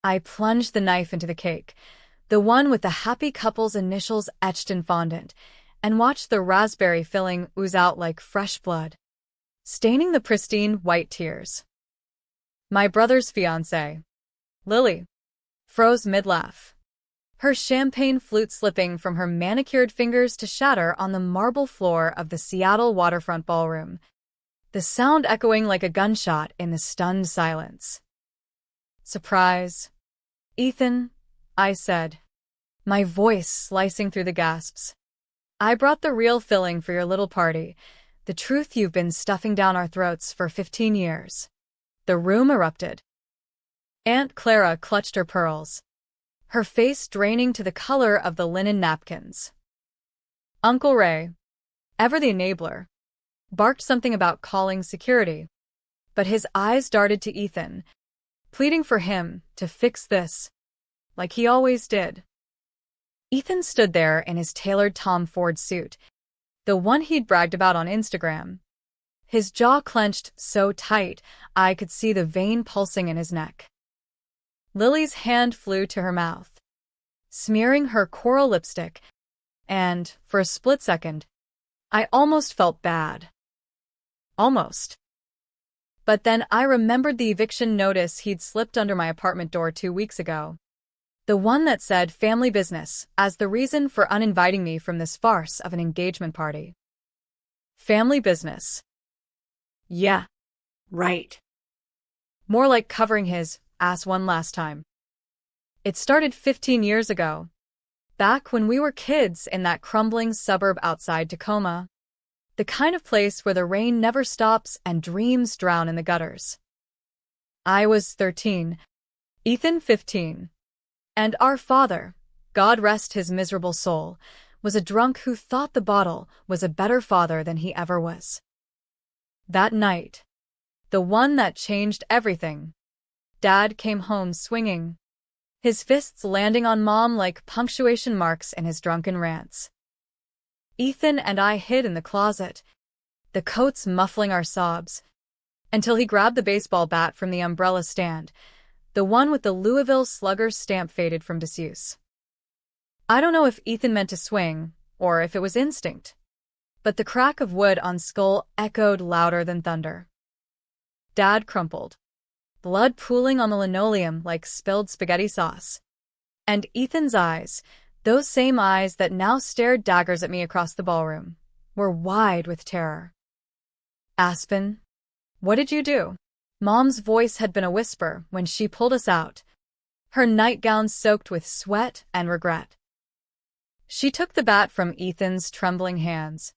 I plunged the knife into the cake, the one with the happy couple's initials etched in fondant, and watched the raspberry filling ooze out like fresh blood, staining the pristine white tears. My brother's fiancée, Lily, froze mid-laugh, her champagne flute slipping from her manicured fingers to shatter on the marble floor of the Seattle waterfront ballroom, the sound echoing like a gunshot in the stunned silence. Surprise. Ethan, I said, my voice slicing through the gasps. I brought the real filling for your little party, the truth you've been stuffing down our throats for 15 years. The room erupted. Aunt Clara clutched her pearls, her face draining to the color of the linen napkins. Uncle Ray, ever the enabler, barked something about calling security, but his eyes darted to Ethan, pleading for him to fix this, like he always did. Ethan stood there in his tailored Tom Ford suit, the one he'd bragged about on Instagram, his jaw clenched so tight I could see the vein pulsing in his neck. Lily's hand flew to her mouth, smearing her coral lipstick, and, for a split second, I almost felt bad. Almost. But then I remembered the eviction notice he'd slipped under my apartment door 2 weeks ago. The one that said family business as the reason for uninviting me from this farce of an engagement party. Family business. Yeah. Right. More like covering his ass one last time. It started 15 years ago, back when we were kids in that crumbling suburb outside Tacoma. The kind of place where the rain never stops and dreams drown in the gutters. I was 13, Ethan 15, and our father, God rest his miserable soul, was a drunk who thought the bottle was a better father than he ever was. That night, the one that changed everything, Dad came home swinging, his fists landing on Mom like punctuation marks in his drunken rants. Ethan and I hid in the closet, the coats muffling our sobs, until he grabbed the baseball bat from the umbrella stand, the one with the Louisville Slugger's stamp faded from disuse. I don't know if Ethan meant to swing, or if it was instinct, but the crack of wood on skull echoed louder than thunder. Dad crumpled, blood pooling on the linoleum like spilled spaghetti sauce, and Ethan's eyes, those same eyes that now stared daggers at me across the ballroom, were wide with terror. Aspen, what did you do? Mom's voice had been a whisper when she pulled us out, her nightgown soaked with sweat and regret. She took the bat from Ethan's trembling hands,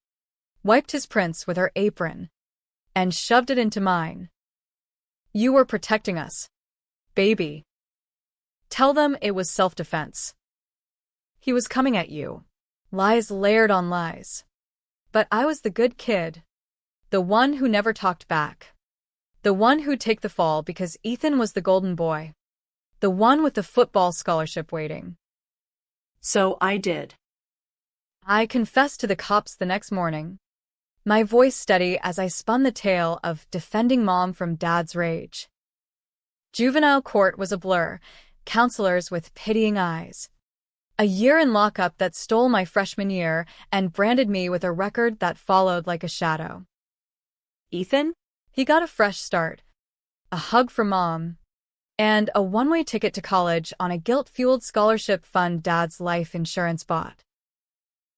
wiped his prints with her apron, and shoved it into mine. You were protecting us, baby. Tell them it was self-defense. He was coming at you. Lies layered on lies. But I was the good kid. The one who never talked back. The one who'd take the fall because Ethan was the golden boy. The one with the football scholarship waiting. So I did. I confessed to the cops the next morning, my voice steady as I spun the tale of defending Mom from Dad's rage. Juvenile court was a blur, counselors with pitying eyes. A year in lockup that stole my freshman year and branded me with a record that followed like a shadow. Ethan? He got a fresh start, a hug from Mom, and a one-way ticket to college on a guilt-fueled scholarship fund Dad's life insurance bought.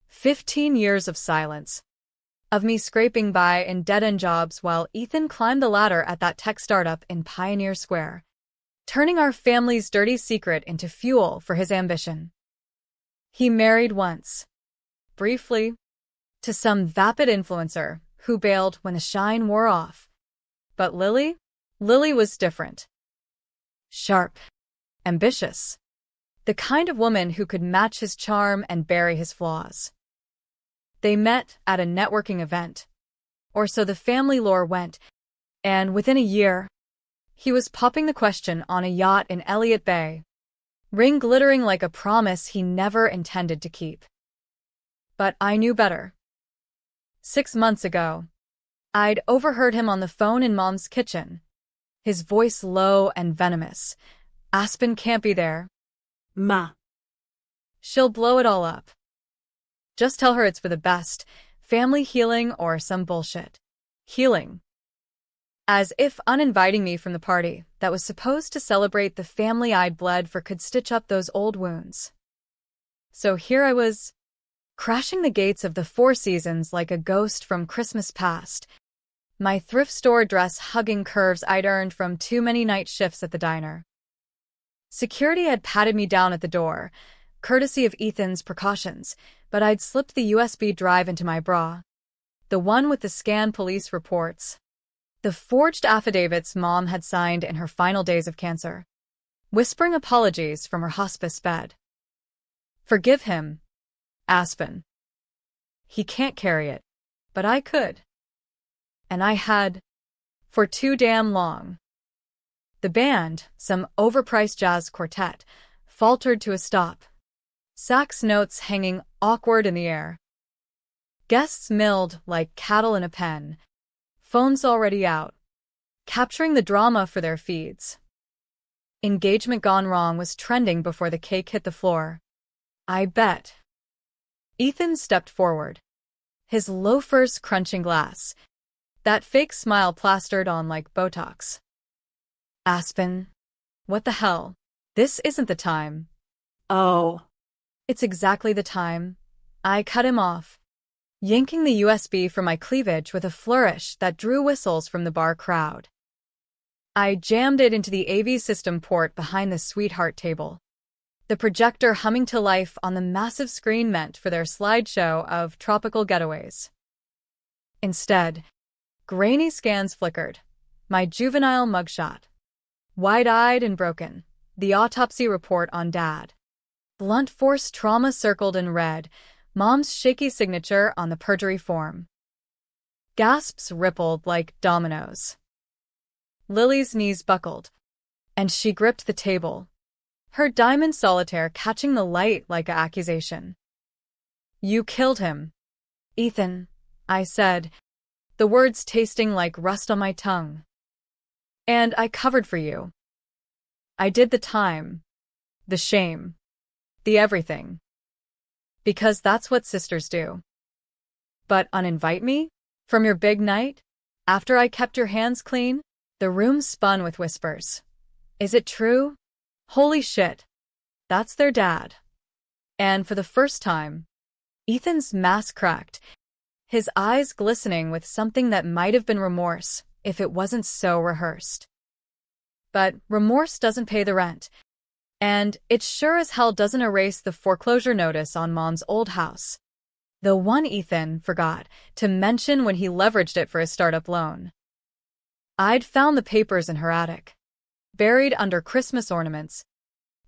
15 years of silence, of me scraping by in dead-end jobs while Ethan climbed the ladder at that tech startup in Pioneer Square, turning our family's dirty secret into fuel for his ambition. He married once, briefly, to some vapid influencer who bailed when the shine wore off. But Lily was different. Sharp, ambitious, the kind of woman who could match his charm and bury his flaws. They met at a networking event, or so the family lore went, and within a year, he was popping the question on a yacht in Elliott Bay, ring glittering like a promise he never intended to keep. But I knew better. 6 months ago, I'd overheard him on the phone in Mom's kitchen, his voice low and venomous, Aspen can't be there. Ma. She'll blow it all up. Just tell her it's for the best. Family healing or some bullshit. Healing. As if uninviting me from the party that was supposed to celebrate the family I'd bled for could stitch up those old wounds. So here I was, crashing the gates of the Four Seasons like a ghost from Christmas past, my thrift store dress hugging curves I'd earned from too many night shifts at the diner. Security had patted me down at the door, courtesy of Ethan's precautions, but I'd slipped the USB drive into my bra. The one with the scanned police reports. The forged affidavits Mom had signed in her final days of cancer. Whispering apologies from her hospice bed. Forgive him, Aspen. He can't carry it, but I could. And I had, for too damn long. The band, some overpriced jazz quartet, faltered to a stop. Sax notes hanging awkward in the air. Guests milled like cattle in a pen, phones already out, capturing the drama for their feeds. Engagement Gone Wrong was trending before the cake hit the floor. I bet. Ethan stepped forward, his loafers crunching glass, that fake smile plastered on like Botox. Aspen, what the hell? This isn't the time. Oh. It's exactly the time. I cut him off, yanking the USB from my cleavage with a flourish that drew whistles from the bar crowd. I jammed it into the AV system port behind the sweetheart table. The projector humming to life on the massive screen meant for their slideshow of tropical getaways. Instead, grainy scans flickered, my juvenile mugshot. Wide-eyed and broken, the autopsy report on Dad. Blunt force trauma circled in red, Mom's shaky signature on the perjury form. Gasps rippled like dominoes. Lily's knees buckled, and she gripped the table, her diamond solitaire catching the light like an accusation. You killed him, Ethan, I said, the words tasting like rust on my tongue. And I covered for you. I did the time, the shame, the everything. Because that's what sisters do. But uninvite me? From your big night? After I kept your hands clean? The room spun with whispers. Is it true? Holy shit. That's their dad. And for the first time, Ethan's mask cracked, his eyes glistening with something that might have been remorse if it wasn't so rehearsed. But remorse doesn't pay the rent. And it sure as hell doesn't erase the foreclosure notice on Mom's old house. The one Ethan forgot to mention when he leveraged it for his startup loan. I'd found the papers in her attic, buried under Christmas ornaments,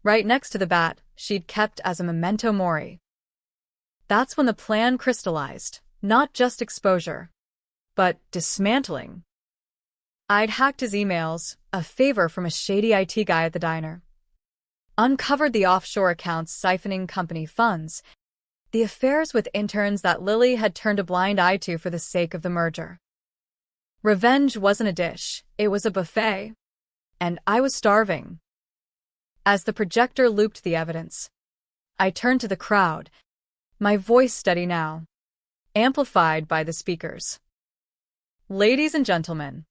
right next to the bat she'd kept as a memento mori. That's when the plan crystallized, not just exposure, but dismantling. I'd hacked his emails, a favor from a shady IT guy at the diner. Uncovered the offshore accounts siphoning company funds, the affairs with interns that Lily had turned a blind eye to for the sake of the merger. Revenge wasn't a dish, it was a buffet. And I was starving. As the projector looped the evidence, I turned to the crowd, my voice steady now, amplified by the speakers. Ladies and gentlemen,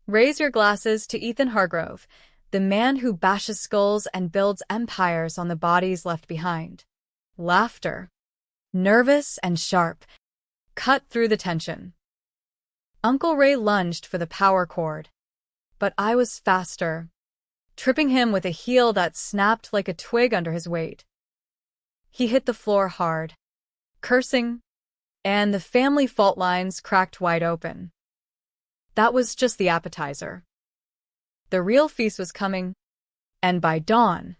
raise your glasses to Ethan Hargrove, the man who bashes skulls and builds empires on the bodies left behind. Laughter, nervous and sharp, cut through the tension. Uncle Ray lunged for the power cord, but I was faster, tripping him with a heel that snapped like a twig under his weight. He hit the floor hard, cursing, and the family fault lines cracked wide open. That was just the appetizer. The real feast was coming, and by dawn,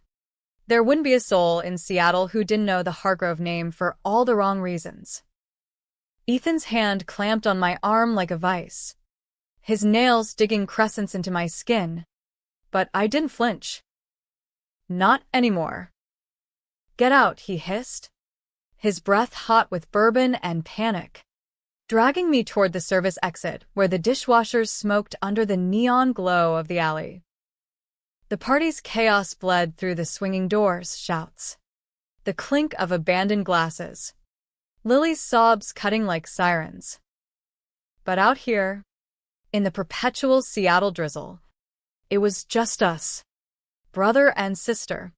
there wouldn't be a soul in Seattle who didn't know the Hargrove name for all the wrong reasons. Ethan's hand clamped on my arm like a vice, his nails digging crescents into my skin, but I didn't flinch. Not anymore. Get out, he hissed, his breath hot with bourbon and panic, dragging me toward the service exit where the dishwashers smoked under the neon glow of the alley. The party's chaos bled through the swinging doors, shouts. The clink of abandoned glasses. Lily's sobs cutting like sirens. But out here, in the perpetual Seattle drizzle, it was just us, brother and sister.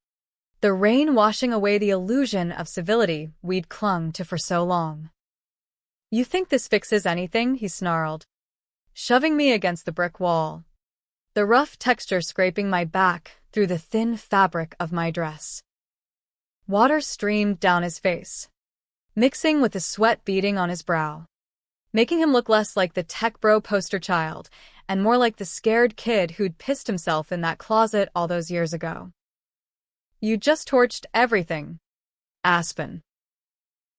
The rain washing away the illusion of civility we'd clung to for so long. You think this fixes anything? He snarled, shoving me against the brick wall, the rough texture scraping my back through the thin fabric of my dress. Water streamed down his face, mixing with the sweat beading on his brow, making him look less like the tech bro poster child and more like the scared kid who'd pissed himself in that closet all those years ago. You just torched everything, Aspen.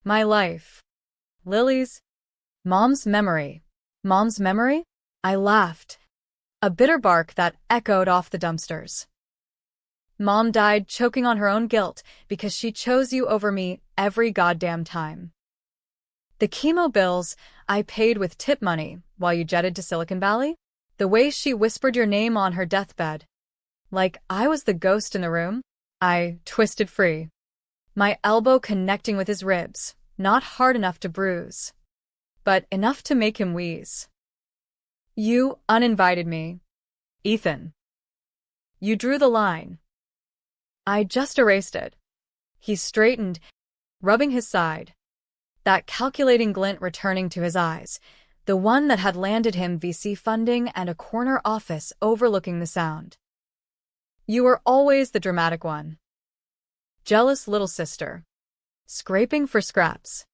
My life. Lily's. Mom's memory. Mom's memory? I laughed, a bitter bark that echoed off the dumpsters. Mom died choking on her own guilt because she chose you over me every goddamn time. The chemo bills I paid with tip money while you jetted to Silicon Valley? The way she whispered your name on her deathbed, like I was the ghost in the room? I twisted free, my elbow connecting with his ribs, not hard enough to bruise, but enough to make him wheeze. You uninvited me, Ethan. You drew the line. I just erased it. He straightened, rubbing his side, that calculating glint returning to his eyes, the one that had landed him VC funding and a corner office overlooking the Sound. You were always the dramatic one. Jealous little sister. Scraping for scraps.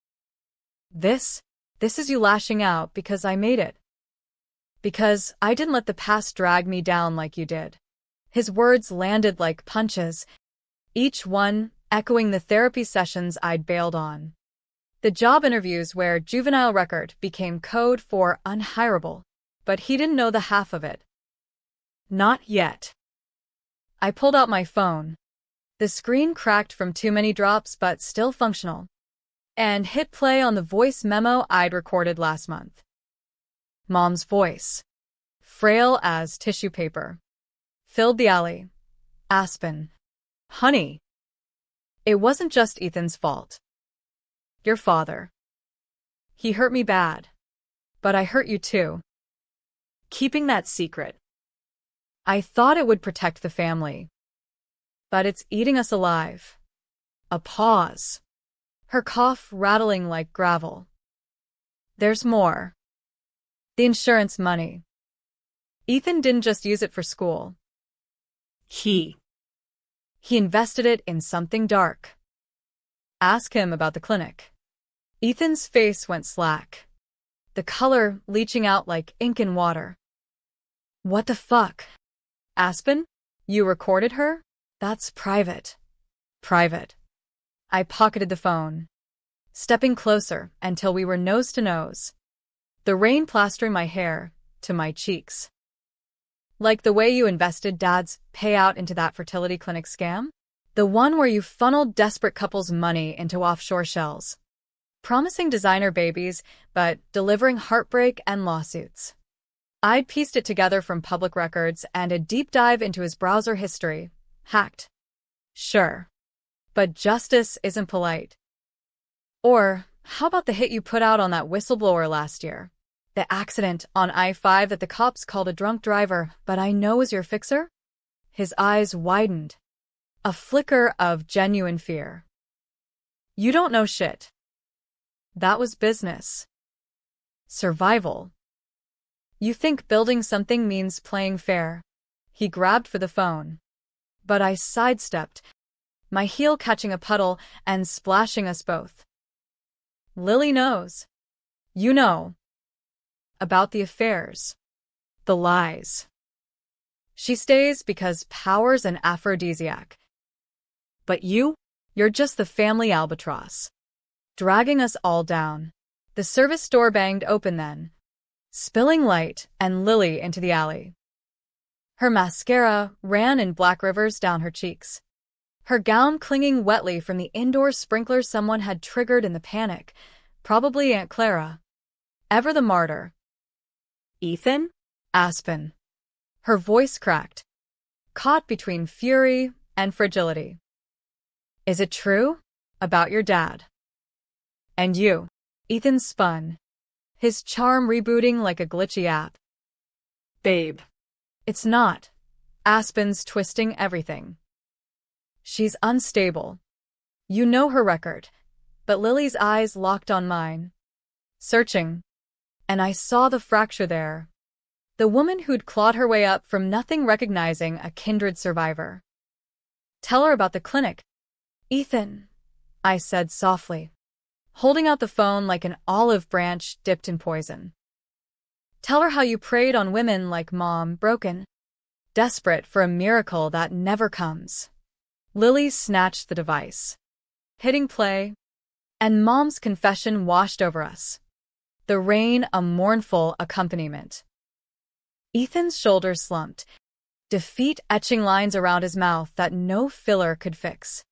This is you lashing out because I made it. Because I didn't let the past drag me down like you did. His words landed like punches, each one echoing the therapy sessions I'd bailed on. The job interviews where juvenile record became code for unhireable, but he didn't know the half of it. Not yet. I pulled out my phone. The screen cracked from too many drops but still functional, and hit play on the voice memo I'd recorded last month. Mom's voice, frail as tissue paper, filled the alley. Aspen. Honey. It wasn't just Ethan's fault. Your father. He hurt me bad, but I hurt you too. Keeping that secret. I thought it would protect the family. But it's eating us alive. A pause. Her cough rattling like gravel. There's more. The insurance money. Ethan didn't just use it for school. He invested it in something dark. Ask him about the clinic. Ethan's face went slack, the color leaching out like ink in water. What the fuck? Aspen? You recorded her? That's private. Private. I pocketed the phone, stepping closer until we were nose to nose, the rain plastering my hair to my cheeks. Like the way you invested Dad's payout into that fertility clinic scam? The one where you funneled desperate couples' money into offshore shells, promising designer babies, but delivering heartbreak and lawsuits. I'd pieced it together from public records and a deep dive into his browser history. Hacked. Sure. But justice isn't polite. Or, how about the hit you put out on that whistleblower last year? The accident on I-5 that the cops called a drunk driver, but I know was your fixer? His eyes widened. A flicker of genuine fear. You don't know shit. That was business. Survival. You think building something means playing fair. He grabbed for the phone. But I sidestepped, my heel catching a puddle and splashing us both. Lily knows. You know. About the affairs. The lies. She stays because power's an aphrodisiac. But you're just the family albatross, dragging us all down. The service door banged open then, spilling light and Lily into the alley. Her mascara ran in black rivers down her cheeks, her gown clinging wetly from the indoor sprinkler someone had triggered in the panic, probably Aunt Clara. Ever the martyr. Ethan? Aspen. Her voice cracked. caught between fury and fragility. Is it true? About your dad? And you? Ethan spun, his charm rebooting like a glitchy app. Babe. It's not. Aspen's twisting everything. She's unstable. You know her record. But Lily's eyes locked on mine, searching. And I saw the fracture there. The woman who'd clawed her way up from nothing, recognizing a kindred survivor. Tell her about the clinic. Ethan, I said softly, holding out the phone like an olive branch dipped in poison. Tell her how you preyed on women like Mom, broken, desperate for a miracle that never comes. Lily snatched the device, hitting play, and Mom's confession washed over us, the rain a mournful accompaniment. Ethan's shoulders slumped, defeat etching lines around his mouth that no filler could fix.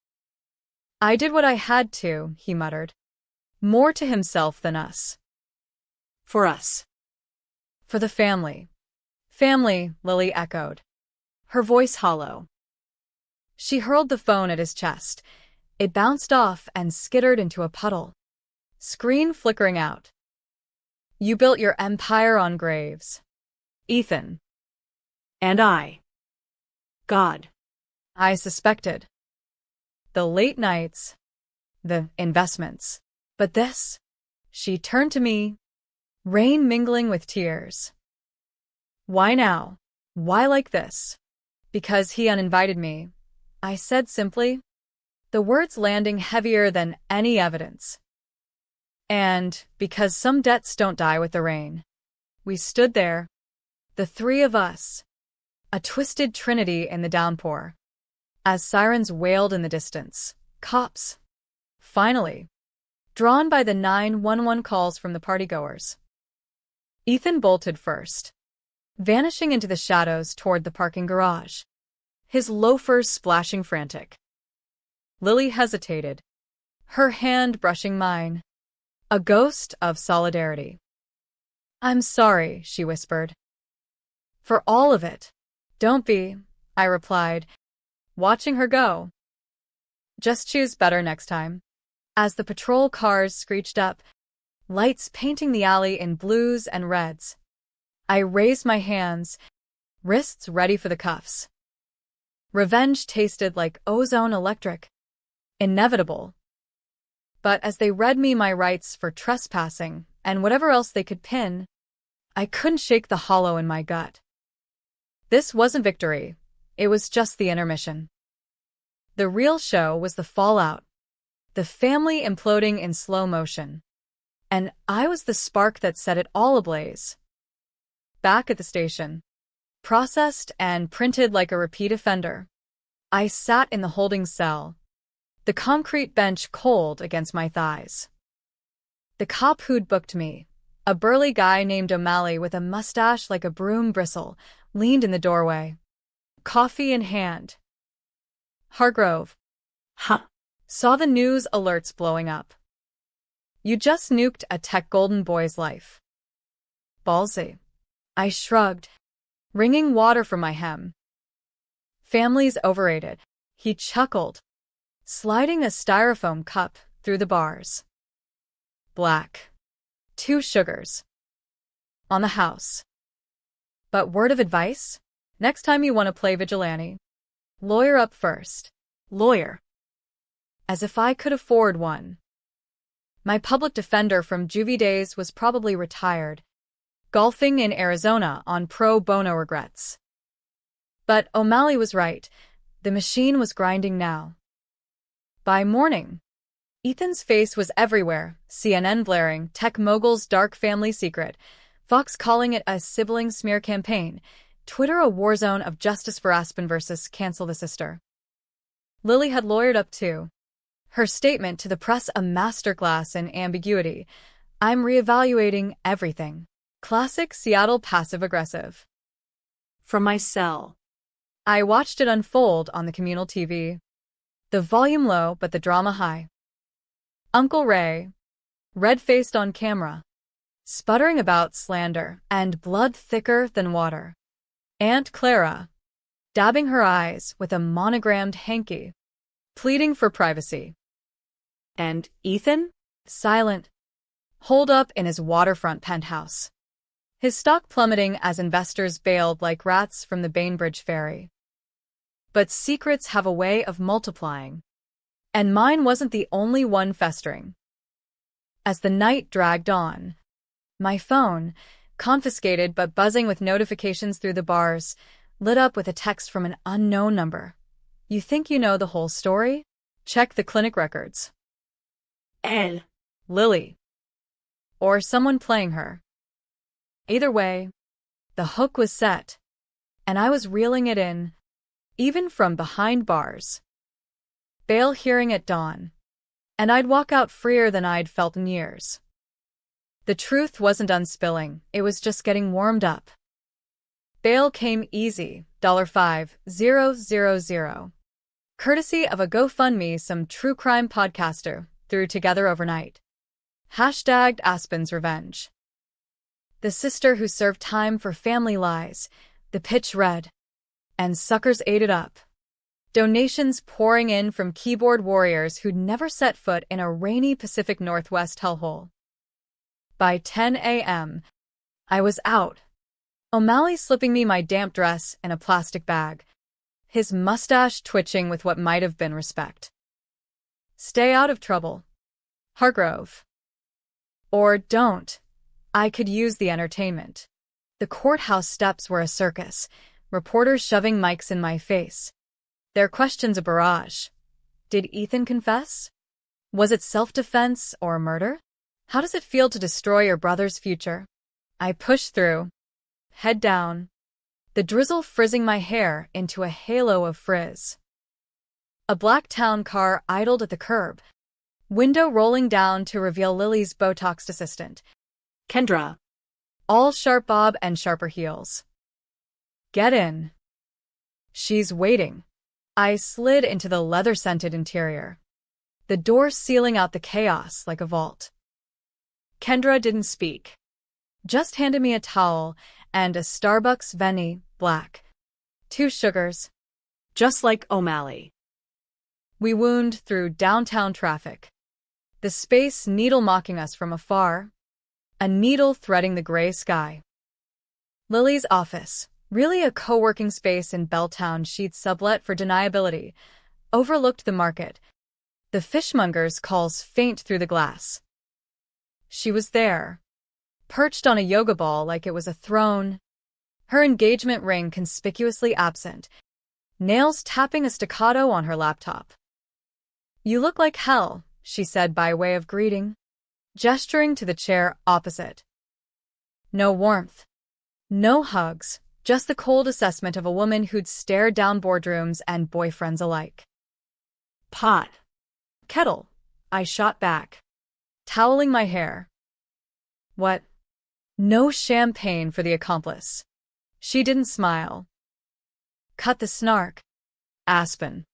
I did what I had to, he muttered, more to himself than us. For us. For the family. Family, Lily echoed, her voice hollow. She hurled the phone at his chest. It bounced off and skittered into a puddle, screen flickering out. You built your empire on graves, Ethan. And I. God. I suspected. The late nights, the investments. But this? She turned to me, rain mingling with tears. Why now? Why like this? Because he uninvited me, I said simply, the words landing heavier than any evidence. And because some debts don't die with the rain. We stood there, the three of us, a twisted trinity in the downpour, as sirens wailed in the distance. Cops. Finally. Drawn by the 911 calls from the partygoers. Ethan bolted first, vanishing into the shadows toward the parking garage, his loafers splashing frantic. Lily hesitated, her hand brushing mine, a ghost of solidarity. I'm sorry, she whispered. For all of it. Don't be, I replied, watching her go. Just choose better next time. As the patrol cars screeched up, lights painting the alley in blues and reds, I raised my hands, wrists ready for the cuffs. Revenge tasted like ozone electric. Inevitable. But as they read me my rights for trespassing and whatever else they could pin, I couldn't shake the hollow in my gut. This wasn't victory. It was just the intermission. The real show was the fallout, the family imploding in slow motion. And I was the spark that set it all ablaze. Back at the station, processed and printed like a repeat offender, I sat in the holding cell, the concrete bench cold against my thighs. The cop who'd booked me, a burly guy named O'Malley with a mustache like a broom bristle, leaned in the doorway, coffee in hand. Hargrove. Huh. Saw the news alerts blowing up. You just nuked a tech golden boy's life. Ballsy. I shrugged, wringing water from my hem. Family's overrated, he chuckled, sliding a styrofoam cup through the bars. Black. 2 sugars. On the house. But word of advice? Next time you want to play vigilante, lawyer up first. Lawyer. As if I could afford one. My public defender from juvie days was probably retired, golfing in Arizona on pro bono regrets. But O'Malley was right. The machine was grinding now. By morning, Ethan's face was everywhere, CNN blaring, tech mogul's dark family secret, Fox calling it a sibling smear campaign, Twitter a war zone of justice for Aspen versus cancel the sister. Lily had lawyered up too. Her statement to the press a masterclass in ambiguity. I'm reevaluating everything. Classic Seattle passive-aggressive. From my cell. I watched it unfold on the communal TV. The volume low but the drama high. Uncle Ray, red-faced on camera, sputtering about slander and blood thicker than water. Aunt Clara, dabbing her eyes with a monogrammed hanky, pleading for privacy. And Ethan? Silent, holed up in his waterfront penthouse, his stock plummeting as investors bailed like rats from the Bainbridge ferry. But secrets have a way of multiplying, and mine wasn't the only one festering. As the night dragged on, my phone, confiscated but buzzing with notifications through the bars, lit up with a text from an unknown number. You think you know the whole story? Check the clinic records. Ed. Lily. Or someone playing her. Either way, the hook was set, and I was reeling it in, even from behind bars. Bail hearing at dawn, and I'd walk out freer than I'd felt in years. The truth wasn't unspilling, it was just getting warmed up. Bail came easy, $5,000, courtesy of a GoFundMe some true crime podcaster threw together overnight. #Aspen's Revenge. The sister who served time for family lies, the pitch read, and suckers ate it up. Donations pouring in from keyboard warriors who'd never set foot in a rainy Pacific Northwest hellhole. By 10 a.m., I was out, O'Malley slipping me my damp dress in a plastic bag, his mustache twitching with what might have been respect. Stay out of trouble, Hargrove. Or don't. I could use the entertainment. The courthouse steps were a circus, reporters shoving mics in my face. Their questions a barrage. Did Ethan confess? Was it self-defense or murder? How does it feel to destroy your brother's future? I pushed through, head down, the drizzle frizzing my hair into a halo of frizz. A black town car idled at the curb, window rolling down to reveal Lily's Botoxed assistant, Kendra. all sharp bob and sharper heels. Get in. She's waiting. I slid into the leather-scented interior, the door sealing out the chaos like a vault. Kendra didn't speak, just handed me a towel and a Starbucks Veni, black. 2 sugars. Just like O'Malley. We wound through downtown traffic, the space needle mocking us from afar, a needle threading the gray sky. Lily's office, really a co-working space in Belltown she'd sublet for deniability, overlooked the market, the fishmonger's calls faint through the glass. She was there, perched on a yoga ball like it was a throne, her engagement ring conspicuously absent, nails tapping a staccato on her laptop. You look like hell, she said by way of greeting, gesturing to the chair opposite. No warmth, no hugs, just the cold assessment of a woman who'd stared down boardrooms and boyfriends alike. Pot. Kettle, I shot back, toweling my hair. What? No champagne for the accomplice. She didn't smile. Cut the snark. Aspen.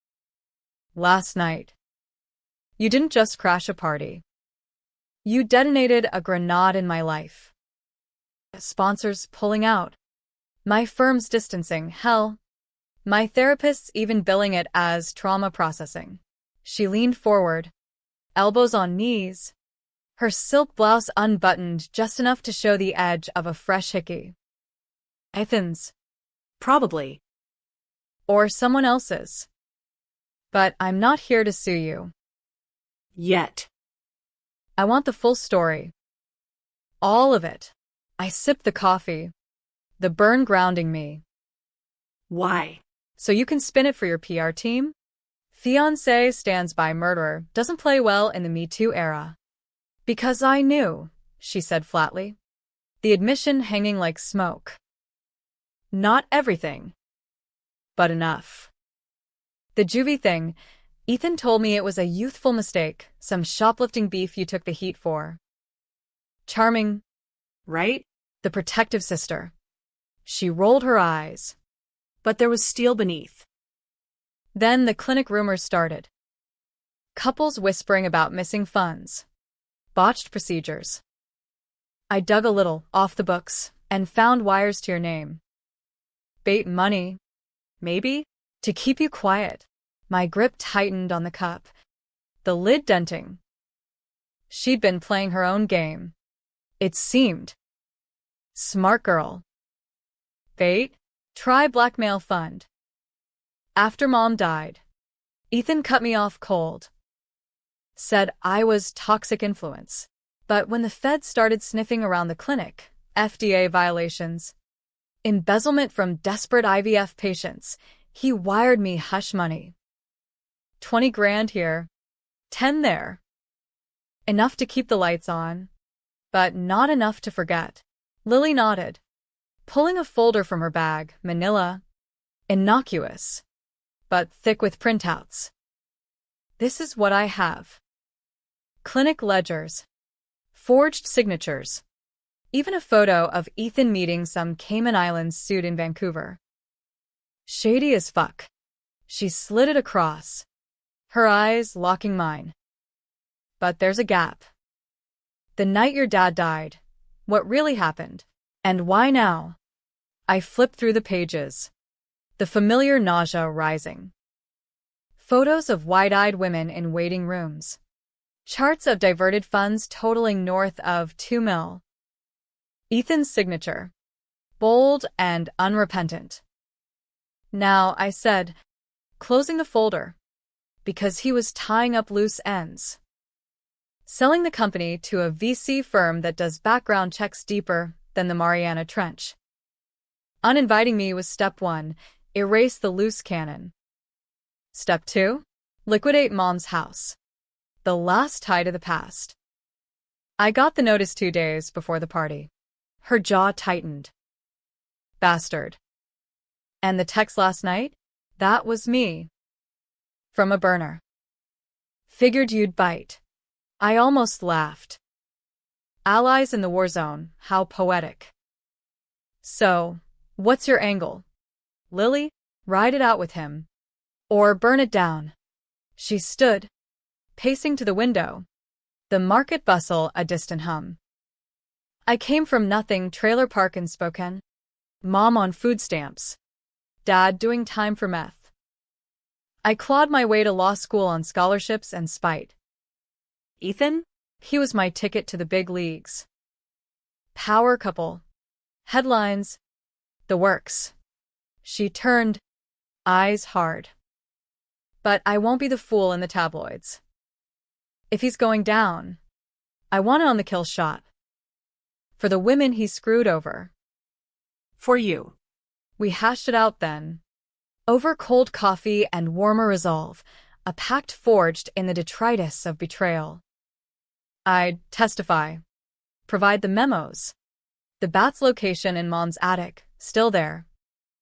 Last night. You didn't just crash a party. You detonated a grenade in my life. Sponsors pulling out. My firm's distancing, hell. My therapist's even billing it as trauma processing. She leaned forward, elbows on knees, her silk blouse unbuttoned just enough to show the edge of a fresh hickey. Ethan's. Probably. Or someone else's. But I'm not here to sue you. Yet. I want the full story. All of it. I sipped the coffee, the burn grounding me. Why? So you can spin it for your PR team? Fiancé stands by murderer doesn't play well in the Me Too era. Because I knew, she said flatly. The admission hanging like smoke. Not everything. But enough. The juvie thing, Ethan told me it was a youthful mistake, some shoplifting beef you took the heat for. Charming, Right? the protective sister. She rolled her eyes. But there was steel beneath. Then the clinic rumors started. Couples whispering about missing funds. Botched procedures. I dug a little off the books and found wires to your name. Bait money. Maybe? To keep you quiet. My grip tightened on the cup, the lid denting. She'd been playing her own game. It seemed. Smart girl. Fate? Try blackmail fund. After Mom died, Ethan cut me off cold. Said I was toxic influence. But when the feds started sniffing around the clinic, FDA violations, embezzlement from desperate IVF patients, he wired me hush money. 20 grand here, 10 there. Enough to keep the lights on, but not enough to forget. Lily nodded, pulling a folder from her bag, manila. Innocuous, but thick with printouts. This is what I have. Clinic ledgers. Forged signatures. Even a photo of Ethan meeting some Cayman Islands suit in Vancouver. Shady as fuck. She slid it across, her eyes locking mine. But there's a gap. The night your dad died. What really happened? And why now? I flipped through the pages. The familiar nausea rising. Photos of wide-eyed women in waiting rooms. Charts of diverted funds totaling north of 2 mil. Ethan's signature. Bold and unrepentant. Now, I said, closing the folder, because he was tying up loose ends. Selling the company to a VC firm that does background checks deeper than the Mariana Trench. Uninviting me was step 1, erase the loose cannon. Step 2, liquidate Mom's house. The last tie to the past. I got the notice 2 days before the party. Her jaw tightened. Bastard. And the text last night? That was me. From a burner. Figured you'd bite. I almost laughed. Allies in the war zone, how poetic. So, what's your angle? Lily? Ride it out with him. Or burn it down. She stood, pacing to the window. The market bustle a distant hum. I came from nothing, trailer park in Spokane. Mom on food stamps. Dad doing time for meth. I clawed my way to law school on scholarships and spite. Ethan? He was my ticket to the big leagues. Power couple. Headlines. The works. She turned, eyes hard. But I won't be the fool in the tabloids. If he's going down, I want it on the kill shot. For the women he screwed over. For you. We hashed it out then. Over cold coffee and warmer resolve, a pact forged in the detritus of betrayal. I'd testify. Provide the memos. The bat's location in Mom's attic, still there.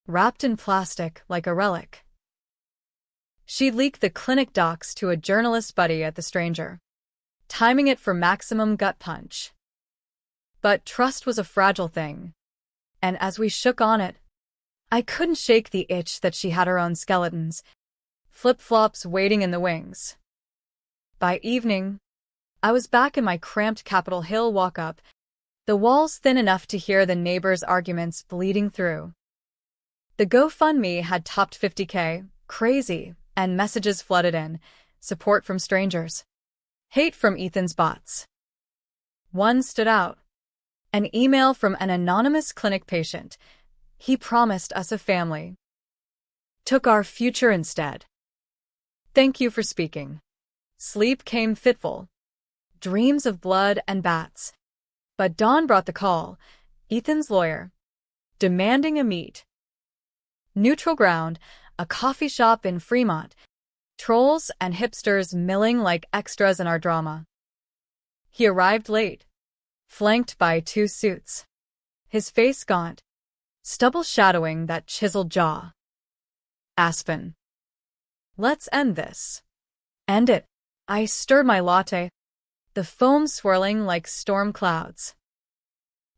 Wrapped in plastic like a relic. She'd leaked the clinic docs to a journalist buddy at the Stranger, timing it for maximum gut punch. But trust was a fragile thing, and as we shook on it, I couldn't shake the itch that she had her own skeletons, flip-flops waiting in the wings. By evening, I was back in my cramped Capitol Hill walk-up, the walls thin enough to hear the neighbors' arguments bleeding through. The GoFundMe had topped 50K, crazy, and messages flooded in, support from strangers. Hate from Ethan's bots. One stood out. An email from an anonymous clinic patient. He promised us a family. Took our future instead. Thank you for speaking. Sleep came fitful. Dreams of blood and bats. But dawn brought the call. Ethan's lawyer. Demanding a meet. Neutral ground, a coffee shop in Fremont. Trolls and hipsters milling like extras in our drama. He arrived late, flanked by 2 suits. His face gaunt, stubble shadowing that chiseled jaw. Aspen. Let's end this. End it. I stirred my latte, the foam swirling like storm clouds.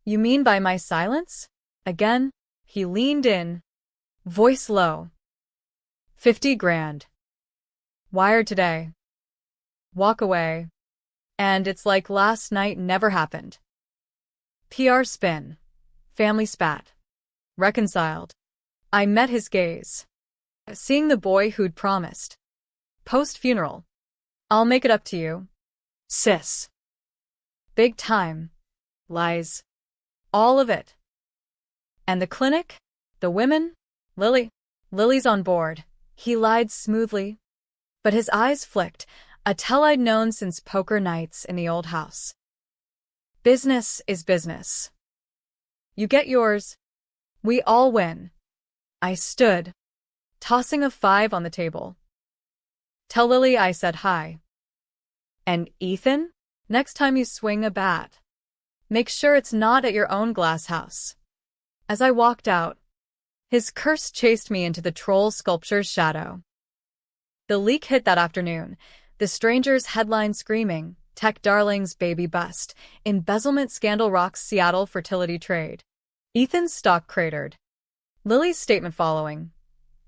You mean by my silence? Again, he leaned in, voice low. 50 grand. Wired today. Walk away. And it's like last night never happened. PR spin. Family spat. Reconciled. I met his gaze. seeing the boy who'd promised. Post-funeral. I'll make it up to you. Sis. Big time. Lies. All of it. And the clinic? The women? Lily. Lily's on board. He lied smoothly. But his eyes flicked, a tell I'd known since poker nights in the old house. Business is business. You get yours. We all win. I stood, tossing a 5 on the table. Tell Lily I said hi. And Ethan, next time you swing a bat, make sure it's not at your own glass house. As I walked out, his curse chased me into the troll sculpture's shadow. The leak hit that afternoon, the stranger's headline screaming, Tech Darling's baby bust, embezzlement scandal rocks Seattle fertility trade. Ethan's stock cratered. Lily's statement following.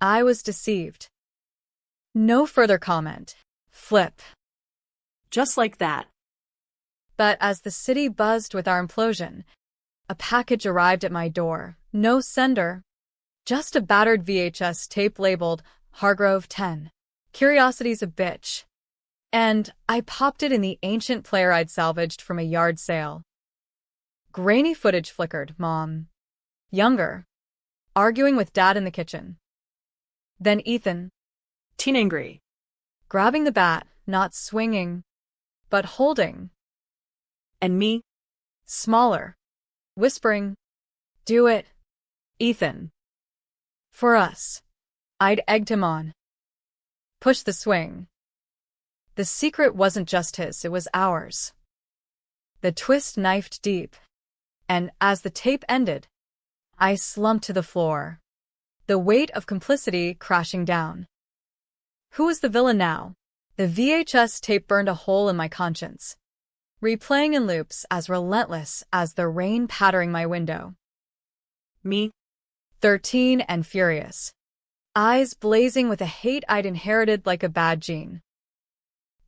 I was deceived. No further comment. Flip. Just like that. But as the city buzzed with our implosion, a package arrived at my door. No sender. Just a battered VHS tape labeled Hargrove 10. Curiosity's a bitch. And I popped it in the ancient player I'd salvaged from a yard sale. Grainy footage flickered, Mom. Younger. Arguing with Dad in the kitchen. Then Ethan. Teen angry. Grabbing the bat, not swinging, but holding. And me? Smaller. Whispering. Do it, Ethan. For us. I'd egged him on. Push the swing. The secret wasn't just his, it was ours. The twist knifed deep, and as the tape ended, I slumped to the floor, the weight of complicity crashing down. Who was the villain now? The VHS tape burned a hole in my conscience, replaying in loops as relentless as the rain pattering my window. Me? 13 and furious. Eyes blazing with a hate I'd inherited like a bad gene.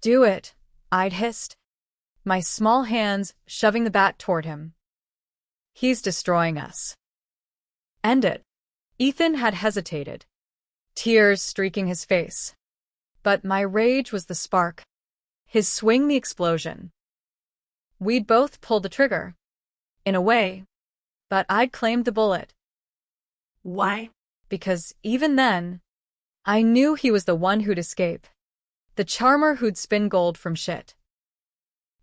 Do it, I'd hissed, my small hands shoving the bat toward him. He's destroying us. End it. Ethan had hesitated, tears streaking his face. But my rage was the spark, his swing the explosion. We'd both pulled the trigger, in a way, but I'd claimed the bullet. Why? Because even then, I knew he was the one who'd escape, the charmer who'd spin gold from shit.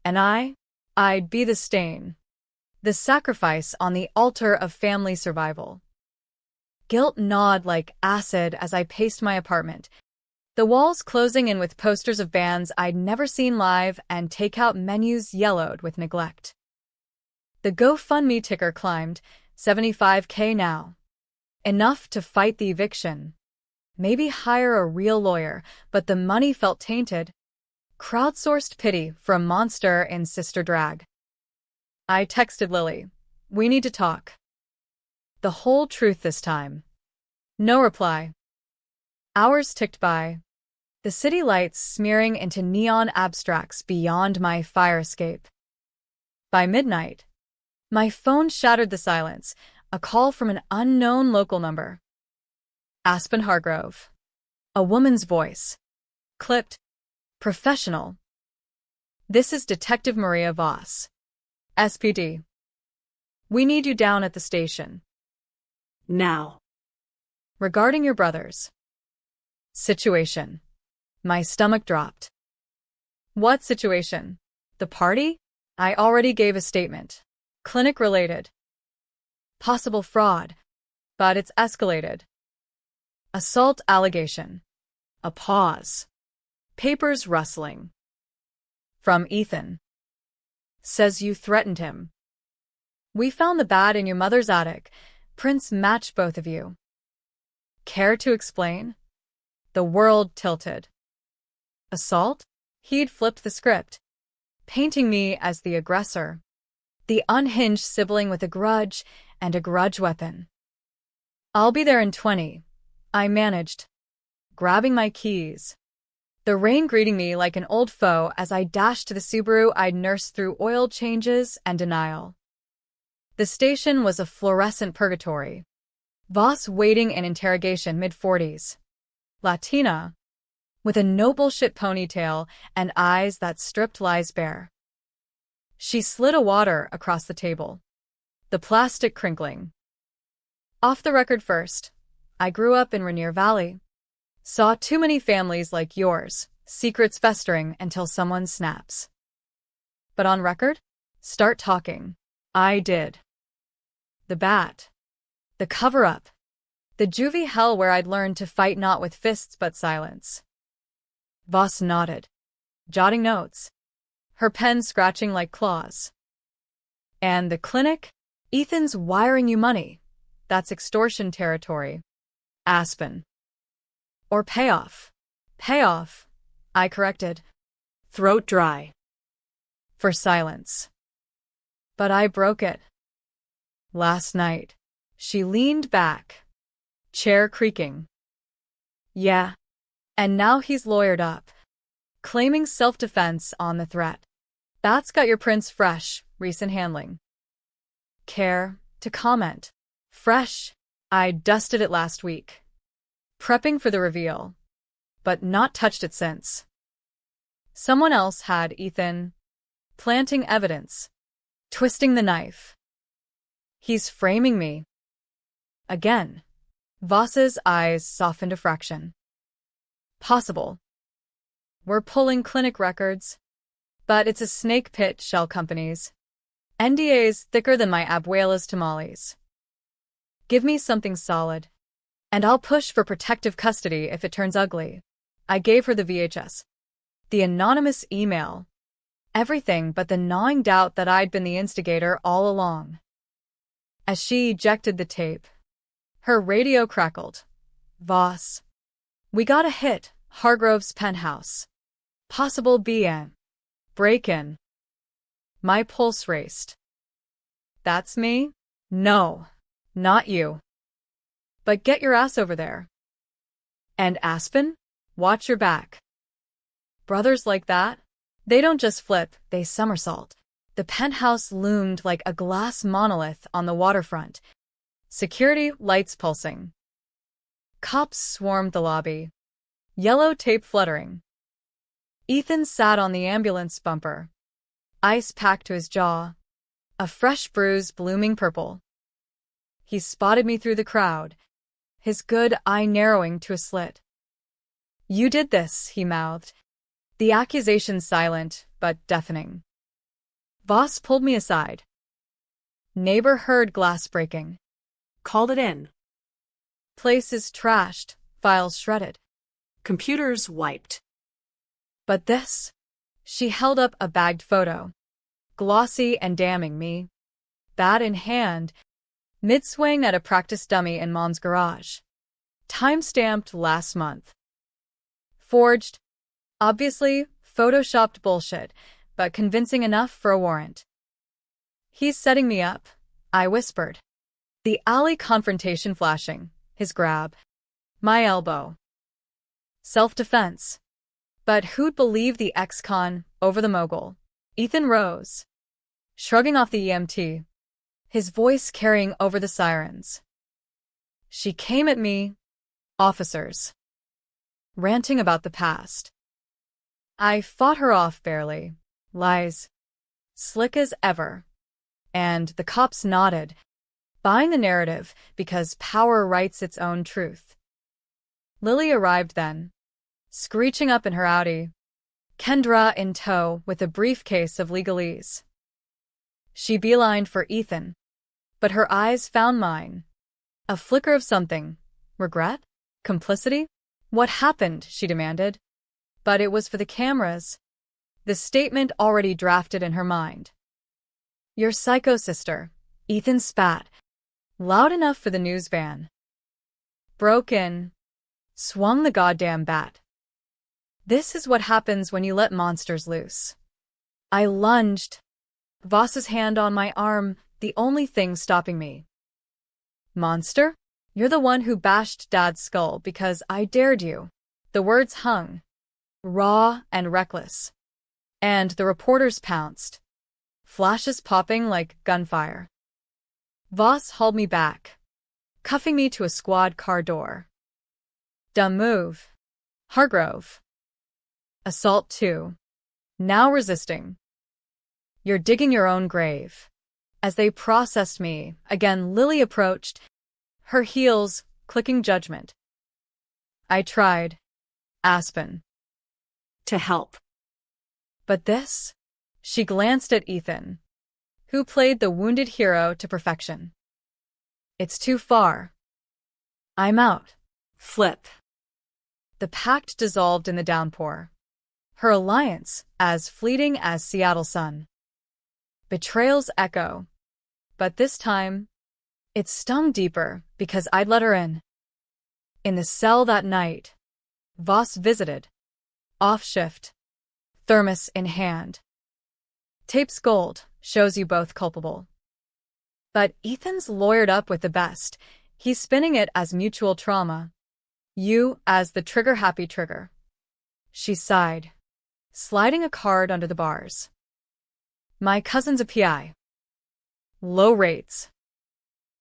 And I'd be the stain, the sacrifice on the altar of family survival. Guilt gnawed like acid as I paced my apartment, the walls closing in with posters of bands I'd never seen live and takeout menus yellowed with neglect. The GoFundMe ticker climbed, $75K now. Enough to fight the eviction. Maybe hire a real lawyer, but the money felt tainted. Crowdsourced pity for a monster in sister drag. I texted Lily. We need to talk. The whole truth this time. No reply. Hours ticked by, the city lights smearing into neon abstracts beyond my fire escape. By midnight, my phone shattered the silence, a call from an unknown local number. Aspen Hargrove. A woman's voice. Clipped. Professional. This is Detective Maria Voss. SPD. We need you down at the station. Now. Regarding your brothers. Situation. My stomach dropped. What situation? The party? I already gave a statement. Clinic-related. Possible fraud. But it's escalated. Assault allegation. A pause. Papers rustling. From Ethan. Says you threatened him. We found the bat in your mother's attic. Prints match both of you. Care to explain? The world tilted. Assault? He'd flipped the script, painting me as the aggressor, the unhinged sibling with a grudge and a grudge weapon. I'll be there in 20, I managed, grabbing my keys. The rain greeting me like an old foe as I dashed to the Subaru I'd nursed through oil changes and denial. The station was a fluorescent purgatory. Voss waiting in interrogation mid-40s. Latina, with a no bullshit ponytail and eyes that stripped lies bare. She slid a water across the table, the plastic crinkling. Off the record first, I grew up in Rainier Valley. Saw too many families like yours, secrets festering until someone snaps. But on record? Start talking. I did. The bat. The cover-up. The juvie hell where I'd learned to fight not with fists but silence. Voss nodded, jotting notes, her pen scratching like claws. And the clinic? Ethan's wiring you money. That's extortion territory. Aspen. Or payoff. Payoff, I corrected. Throat dry. For silence. But I broke it. Last night. She leaned back, chair creaking. Yeah. And now he's lawyered up, claiming self-defense on the threat. That's got your prints fresh, recent handling. Care to comment. Fresh. I dusted it last week. Prepping for the reveal, but not touched it since. Someone else had Ethan planting evidence, twisting the knife. He's framing me. Again. Voss's eyes softened a fraction. Possible. We're pulling clinic records, but it's a snake pit, shell companies. NDAs thicker than my abuela's tamales. Give me something solid, and I'll push for protective custody if it turns ugly. I gave her the VHS, the anonymous email, everything but the gnawing doubt that I'd been the instigator all along. As she ejected the tape, her radio crackled. Voss. We got a hit, Hargrove's penthouse. Possible BN. Break-in. My pulse raced. That's me? No, not you. But get your ass over there. And Aspen? Watch your back. Brothers like that? They don't just flip, they somersault. The penthouse loomed like a glass monolith on the waterfront. Security lights pulsing. Cops swarmed the lobby. Yellow tape fluttering. Ethan sat on the ambulance bumper. Ice packed to his jaw. A fresh bruise blooming purple. He spotted me through the crowd, his good eye narrowing to a slit. You did this, he mouthed. The accusation silent, but deafening. Voss pulled me aside. Neighbor heard glass breaking. Called it in. Place is trashed, files shredded. Computers wiped. But this? She held up a bagged photo. Glossy and damning me. Bat in hand. Mid-swing at a practice dummy in Mom's garage. Time-stamped last month. Forged. Obviously, photoshopped bullshit, but convincing enough for a warrant. He's setting me up, I whispered. The alley confrontation flashing, his grab. My elbow. Self-defense. But who'd believe the ex-con over the mogul? Ethan rose, shrugging off the EMT, his voice carrying over the sirens. She came at me, officers, ranting about the past. I fought her off barely, lies, slick as ever, and the cops nodded, buying the narrative because power writes its own truth. Lily arrived then, screeching up in her Audi, Kendra in tow with a briefcase of legalese. She beelined for Ethan, but her eyes found mine. A flicker of something. Regret? Complicity? What happened? She demanded. But it was for the cameras. The statement already drafted in her mind. Your psycho sister. Ethan spat, loud enough for the news van. Broke in. Swung the goddamn bat. This is what happens when you let monsters loose. I lunged. Voss's hand on my arm, the only thing stopping me. Monster? You're the one who bashed Dad's skull because I dared you. The words hung, raw and reckless. And the reporters pounced, flashes popping like gunfire. Voss hauled me back, cuffing me to a squad car door. Dumb move. Hargrove. Assault 2. Now resisting. You're digging your own grave. As they processed me, again Lily approached, her heels clicking judgment. I tried. Aspen. To help. But this? She glanced at Ethan, who played the wounded hero to perfection. It's too far. I'm out. Flip. The pact dissolved in the downpour. Her alliance as fleeting as Seattle sun. Betrayal's echo. But this time, it stung deeper because I'd let her in. In the cell that night, Voss visited. Off shift. Thermos in hand. Tape's gold shows you both culpable. But Ethan's lawyered up with the best. He's spinning it as mutual trauma. You as the trigger-happy trigger. She sighed, sliding a card under the bars. My cousin's a PI. Low rates.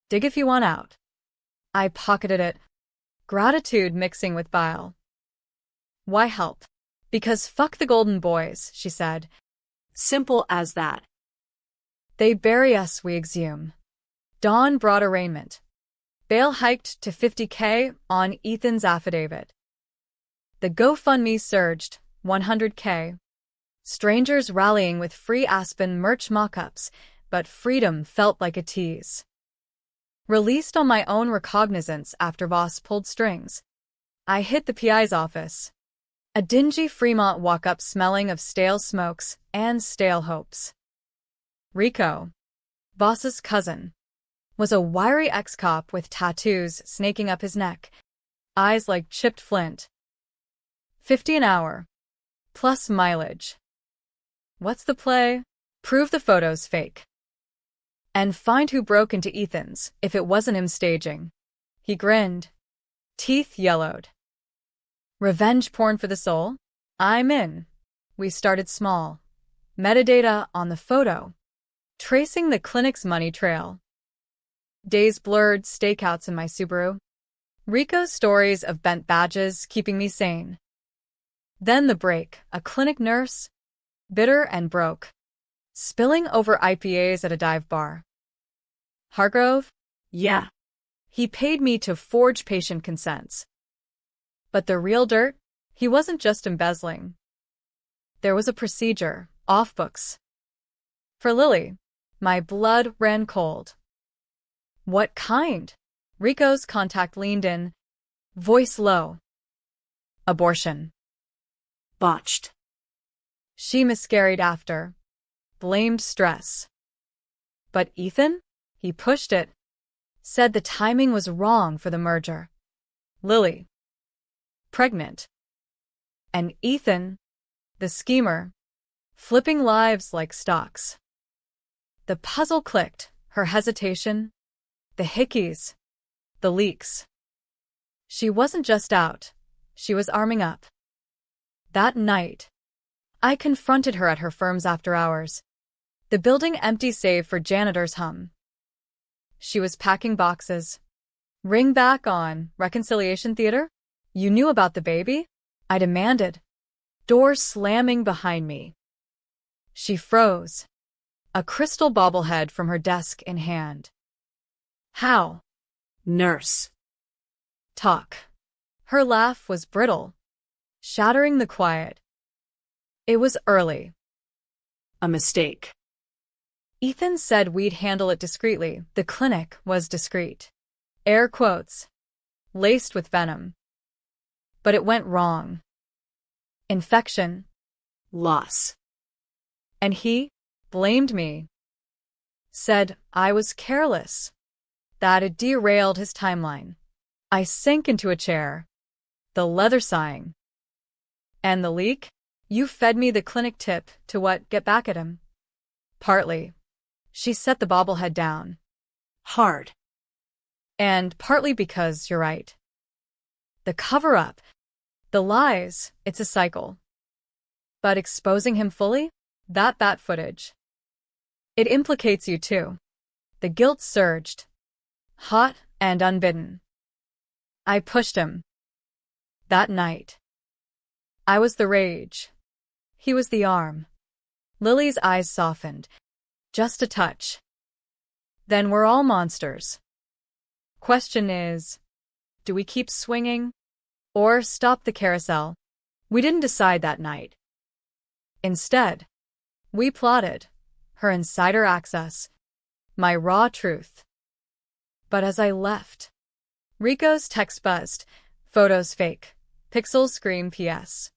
Dig if you want out. I pocketed it, gratitude mixing with bile. Why help? Because fuck the golden boys, she said. Simple as that. They bury us, we exhume. Dawn brought arraignment. Bail hiked to $50K on Ethan's affidavit. The GoFundMe surged, $100K. Strangers rallying with free Aspen merch mock-ups, but freedom felt like a tease. Released on my own recognizance after Voss pulled strings. I hit the PI's office. A dingy Fremont walk-up smelling of stale smokes and stale hopes. Rico, Voss's cousin, was a wiry ex-cop with tattoos snaking up his neck, eyes like chipped flint. 50 an hour. Plus mileage. What's the play? Prove the photo's fake. And find who broke into Ethan's, if it wasn't him staging. He grinned. Teeth yellowed. Revenge porn for the soul? I'm in. We started small. Metadata on the photo. Tracing the clinic's money trail. Days blurred, stakeouts in my Subaru. Rico's stories of bent badges keeping me sane. Then the break, a clinic nurse, bitter and broke, spilling over IPAs at a dive bar. Hargrove? Yeah. He paid me to forge patient consents. But the real dirt? He wasn't just embezzling. There was a procedure, off books. For Lily, my blood ran cold. What kind? Rico's contact leaned in, voice low. Abortion. Botched. She miscarried after. Blamed stress. But Ethan? He pushed it. Said the timing was wrong for the merger. Lily. Pregnant. And Ethan, the schemer, flipping lives like stocks. The puzzle clicked, her hesitation, the hickeys, the leaks. She wasn't just out, she was arming up. That night, I confronted her at her firm's after hours. The building empty save for janitor's hum. She was packing boxes. Ring back on Reconciliation Theater? You knew about the baby? I demanded. Door slamming behind me. She froze. A crystal bobblehead from her desk in hand. How? Nurse. Talk. Her laugh was brittle, shattering the quiet. It was early. A mistake. Ethan said we'd handle it discreetly. The clinic was discreet. Air quotes. Laced with venom. But it went wrong. Infection. Loss. And he blamed me. Said I was careless. That it derailed his timeline. I sank into a chair. The leather sighing. And the leak? You fed me the clinic tip to what, get back at him? Partly. She set the bobblehead down. Hard. And partly because you're right. The cover-up. The lies, it's a cycle. But exposing him fully? That bat footage. It implicates you too. The guilt surged. Hot and unbidden. I pushed him. That night, I was the rage. He was the arm. Lily's eyes softened. Just a touch. Then we're all monsters. Question is, do we keep swinging? Or stop the carousel? We didn't decide that night. Instead, we plotted. Her insider access. My raw truth. But as I left, Rico's text buzzed. Photos fake. Pixels scream PS.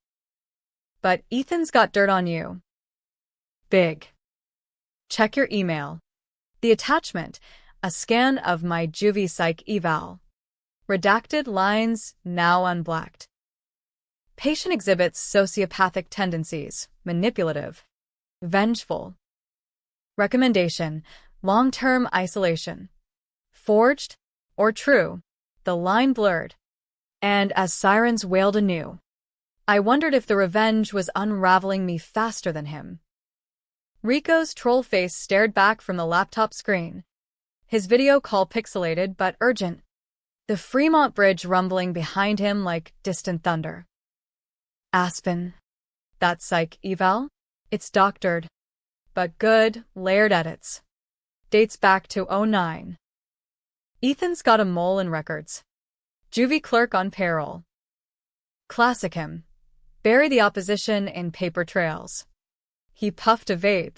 But Ethan's got dirt on you. Big. Check your email. The attachment, a scan of my juvie psych eval. Redacted lines, now unblacked. Patient exhibits sociopathic tendencies, manipulative, vengeful. Recommendation, long-term isolation. Forged or true, the line blurred. And as sirens wailed anew, I wondered if the revenge was unraveling me faster than him. Rico's troll face stared back from the laptop screen. His video call pixelated but urgent. The Fremont Bridge rumbling behind him like distant thunder. Aspen. That psych eval? It's doctored. But good, layered edits. Dates back to '09. Ethan's got a mole in records. Juvie clerk on payroll. Classic him. Bury the opposition in paper trails. He puffed a vape.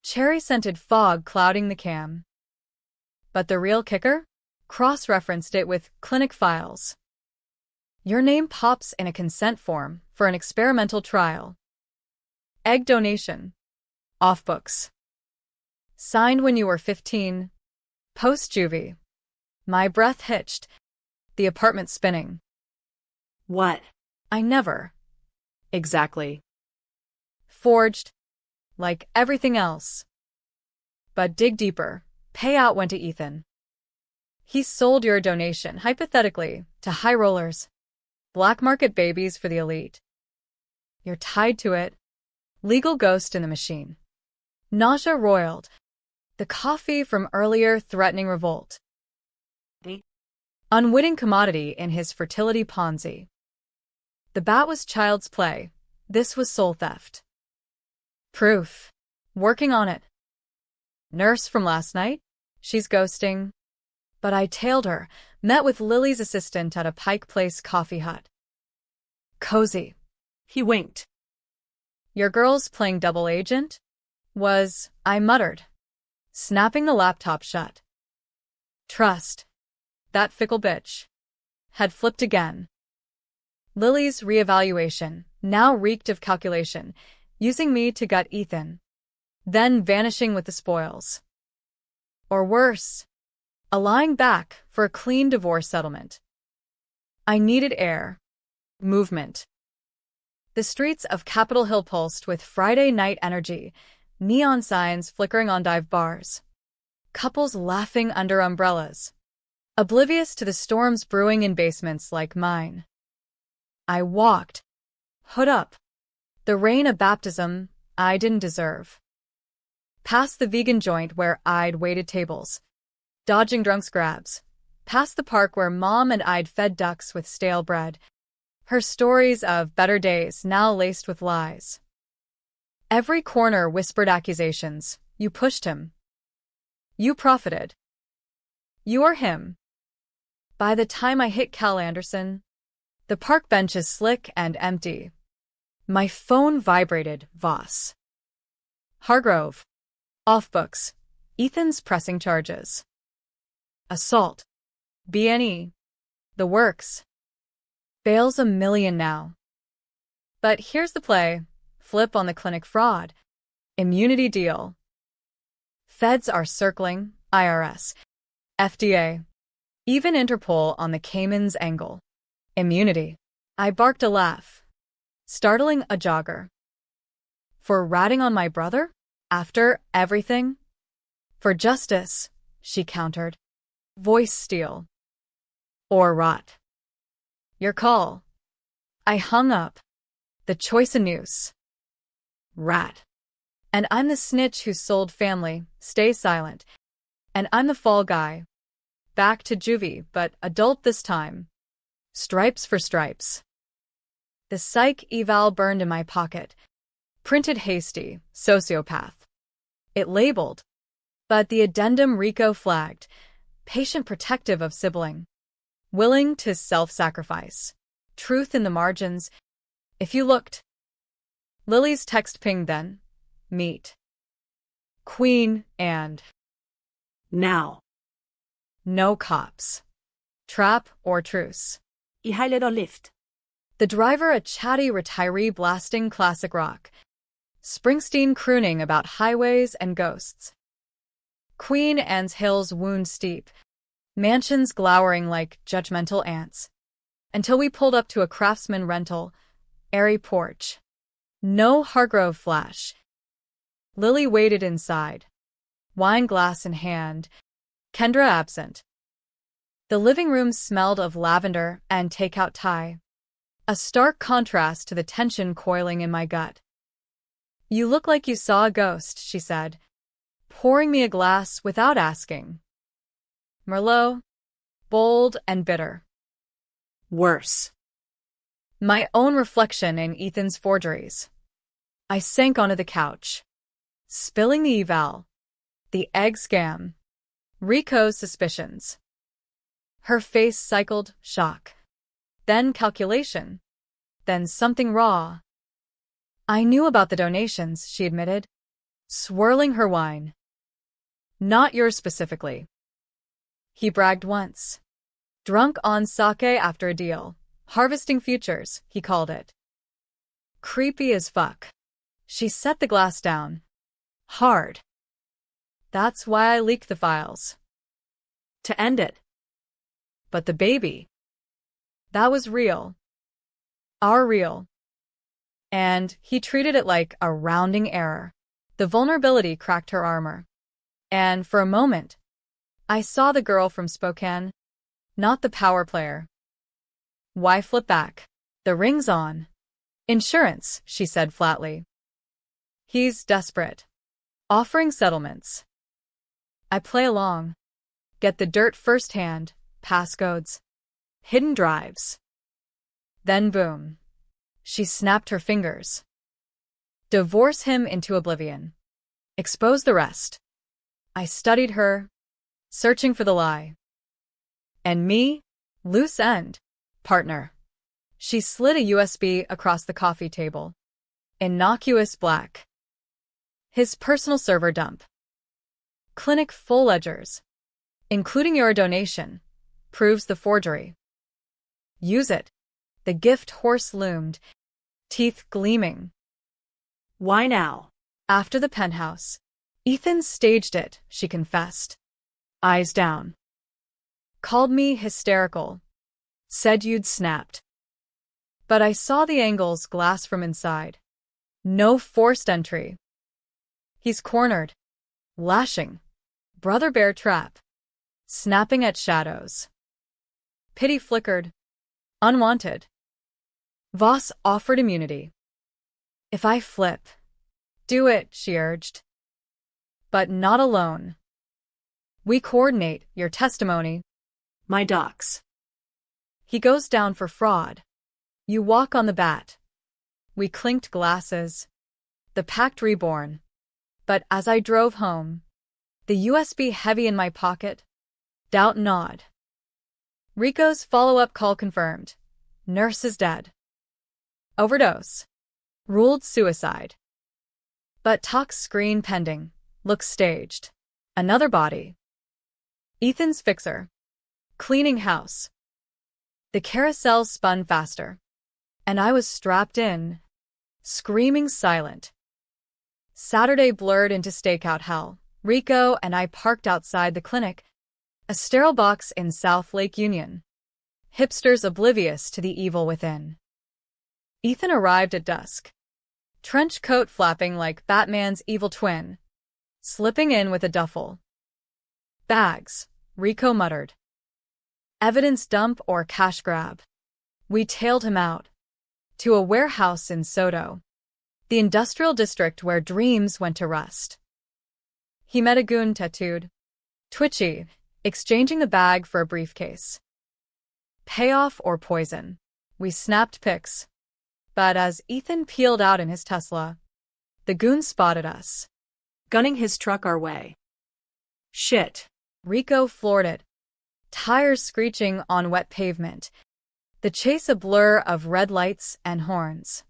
Cherry-scented fog clouding the cam. But the real kicker? Cross-referenced it with clinic files. Your name pops in a consent form for an experimental trial. Egg donation. Off books. Signed when you were 15. Post-juvie. My breath hitched. The apartment spinning. What? I never. Exactly. Forged. Like everything else. But dig deeper. Payout went to Ethan. He sold your donation, hypothetically, to high rollers. Black market babies for the elite. You're tied to it. Legal ghost in the machine. Nausea roiled. The coffee from earlier threatening revolt. Unwitting commodity in his fertility Ponzi. The bat was child's play. This was soul theft. Proof. Working on it. Nurse from last night? She's ghosting. But I tailed her, met with Lily's assistant at a Pike Place coffee hut. Cozy. He winked. Your girl's playing double agent? I muttered, snapping the laptop shut. Trust. That fickle bitch. Had flipped again. Lily's reevaluation now reeked of calculation, using me to gut Ethan, then vanishing with the spoils. Or worse, a lying back for a clean divorce settlement. I needed air. Movement. The streets of Capitol Hill pulsed with Friday night energy, neon signs flickering on dive bars. Couples laughing under umbrellas. Oblivious to the storms brewing in basements like mine. I walked. Hood up. The rain of baptism I didn't deserve. Past the vegan joint where I'd waited tables. Dodging drunks' grabs. Past the park where Mom and I'd fed ducks with stale bread. Her stories of better days now laced with lies. Every corner whispered accusations. You pushed him. You profited. You are him. By the time I hit Cal Anderson, the park bench is slick and empty. My phone vibrated. Voss. Hargrove. Off books. Ethan's pressing charges. Assault. BNE. The works. Bail's $1 million now. But here's the play. Flip on the clinic fraud. Immunity deal. Feds are circling. IRS. FDA. Even Interpol on the Cayman's angle. Immunity. I barked a laugh, startling a jogger. For ratting on my brother? After everything? For justice, she countered. Voice steel. Or rot. Your call. I hung up. The choice a noose. Rat. And I'm the snitch who sold family. Stay silent. And I'm the fall guy. Back to juvie, but adult this time. Stripes for stripes. The psych eval burned in my pocket. Printed hasty, sociopath. It labeled, but the addendum Rico flagged, patient protective of sibling. Willing to self-sacrifice. Truth in the margins. If you looked. Lily's text pinged then. Meet. Queen and. Now. No cops. Trap or truce. I heiler lift. The driver a chatty retiree blasting classic rock. Springsteen crooning about highways and ghosts. Queen Anne's hills wound steep. Mansions glowering like judgmental ants. Until we pulled up to a craftsman rental. Airy porch. No Hargrove flash. Lily waited inside. Wine glass in hand. Kendra absent. The living room smelled of lavender and takeout Thai. A stark contrast to the tension coiling in my gut. You look like you saw a ghost, she said, pouring me a glass without asking. Merlot, bold and bitter. Worse. My own reflection in Ethan's forgeries. I sank onto the couch, spilling the eval, the egg scam, Rico's suspicions. Her face cycled shock, then calculation, then something raw. I knew about the donations, she admitted, swirling her wine. Not yours specifically. He bragged once. Drunk on sake after a deal. Harvesting futures, he called it. Creepy as fuck. She set the glass down. Hard. That's why I leaked the files. To end it. But the baby. That was real. Our real. And he treated it like a rounding error. The vulnerability cracked her armor. And for a moment, I saw the girl from Spokane, not the power player. Why flip back? The ring's on. Insurance, she said flatly. He's desperate. Offering settlements. I play along. Get the dirt firsthand, passcodes, hidden drives. Then boom. She snapped her fingers. Divorce him into oblivion. Expose the rest. I studied her, searching for the lie. And me, loose end, partner. She slid a USB across the coffee table. Innocuous black. His personal server dump. Clinic full ledgers, including your donation, proves the forgery. Use it. The gift horse loomed, teeth gleaming. Why now? After the penthouse. Ethan staged it, she confessed. Eyes down. Called me hysterical. Said you'd snapped. But I saw the angles glass from inside. No forced entry. He's cornered. Lashing. Brother bear trap. Snapping at shadows. Pity flickered. Unwanted. Voss offered immunity. If I flip. Do it, she urged. But not alone. We coordinate your testimony. My docs. He goes down for fraud. You walk on the bat. We clinked glasses. The pact reborn. But as I drove home, the USB heavy in my pocket, doubt gnawed. Rico's follow-up call confirmed. Nurse is dead. Overdose. Ruled suicide. But talk screen pending. Looks staged. Another body. Ethan's fixer. Cleaning house. The carousel spun faster. And I was strapped in. Screaming silent. Saturday blurred into stakeout hell. Rico and I parked outside the clinic. A sterile box in South Lake Union. Hipsters oblivious to the evil within. Ethan arrived at dusk. Trench coat flapping like Batman's evil twin. Slipping in with a duffel. Bags, Rico muttered. Evidence dump or cash grab. We tailed him out. To a warehouse in Soto. The industrial district where dreams went to rust. He met a goon tattooed. Twitchy, exchanging the bag for a briefcase. Payoff or poison. We snapped pics. But as Ethan peeled out in his Tesla, the goons spotted us. Gunning his truck our way. Shit. Rico floored it, tires screeching on wet pavement, the chase a blur of red lights and horns.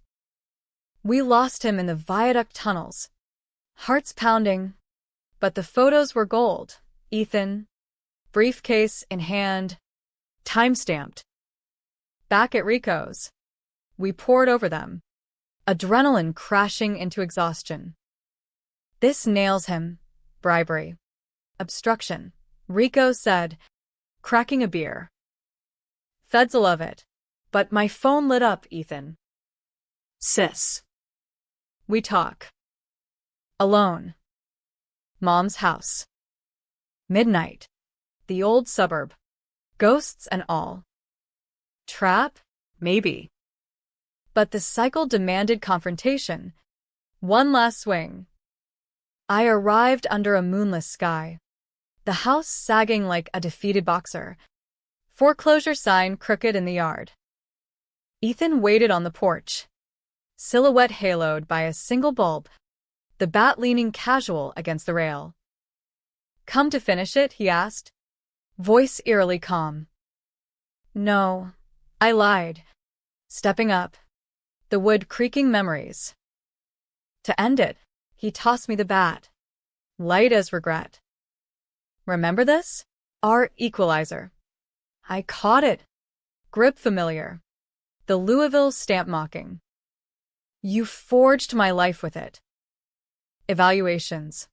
We lost him in the viaduct tunnels, hearts pounding, but the photos were gold. Ethan, briefcase in hand, time-stamped. Back at Rico's, we pored over them, adrenaline crashing into exhaustion. This nails him. Bribery. Obstruction, Rico said, cracking a beer. Feds love it. But my phone lit up, Ethan. Sis. We talk. Alone. Mom's house. Midnight. The old suburb. Ghosts and all. Trap? Maybe. But the cycle demanded confrontation. One last swing. I arrived under a moonless sky. The house sagging like a defeated boxer. Foreclosure sign crooked in the yard. Ethan waited on the porch, silhouette haloed by a single bulb, the bat leaning casual against the rail. Come to finish it? He asked, voice eerily calm. No, I lied. Stepping up, the wood creaking memories. To end it, he tossed me the bat, light as regret. Remember this? Our equalizer. I caught it. Grip familiar. The Louisville stamp mocking. You forged my life with it. Evaluations.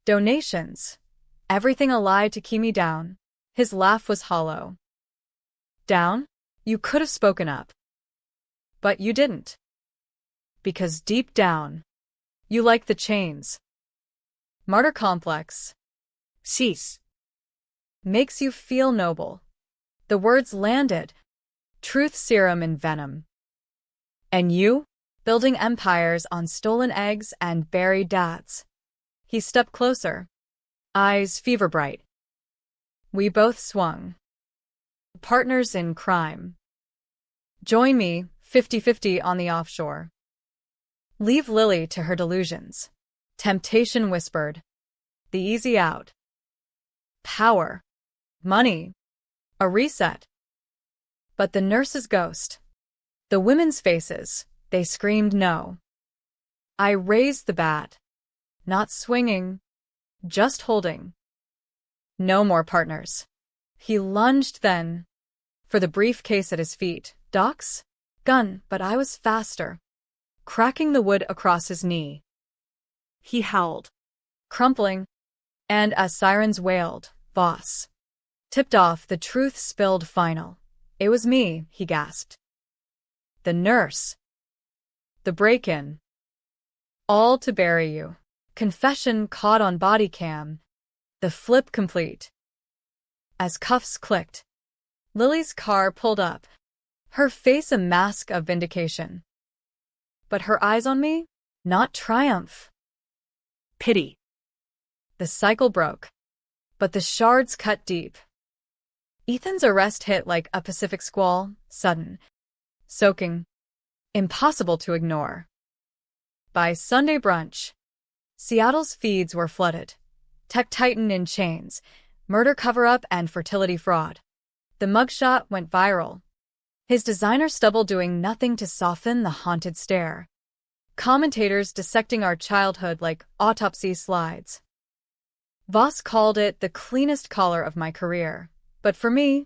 Donations. Everything a lie to keep me down. His laugh was hollow. Down? You could have spoken up. But you didn't. Because deep down, you like the chains. Martyr complex. Cease. Makes you feel noble. The words landed. Truth serum and venom. And you? Building empires on stolen eggs and buried dads. He stepped closer. Eyes fever bright. We both swung. Partners in crime. Join me, 50-50 on the offshore. Leave Lily to her delusions. Temptation whispered. The easy out. Power. Money. A reset. But the nurse's ghost. The women's faces, they screamed no. I raised the bat. Not swinging. Just holding. No more partners. He lunged then. For the briefcase at his feet. Docs? Gun, but I was faster. Cracking the wood across his knee. He howled. Crumpling. And as sirens wailed, boss. Tipped off, the truth spilled final. It was me, he gasped. The nurse. The break-in. All to bury you. Confession caught on body cam. The flip complete. As cuffs clicked, Lily's car pulled up. Her face a mask of vindication. But her eyes on me? Not triumph. Pity. The cycle broke. But the shards cut deep. Ethan's arrest hit like a Pacific squall, sudden, soaking, impossible to ignore. By Sunday brunch, Seattle's feeds were flooded. Tech titan in chains, murder cover-up and fertility fraud. The mugshot went viral. His designer stubble doing nothing to soften the haunted stare. Commentators dissecting our childhood like autopsy slides. Voss called it the cleanest collar of my career. But for me,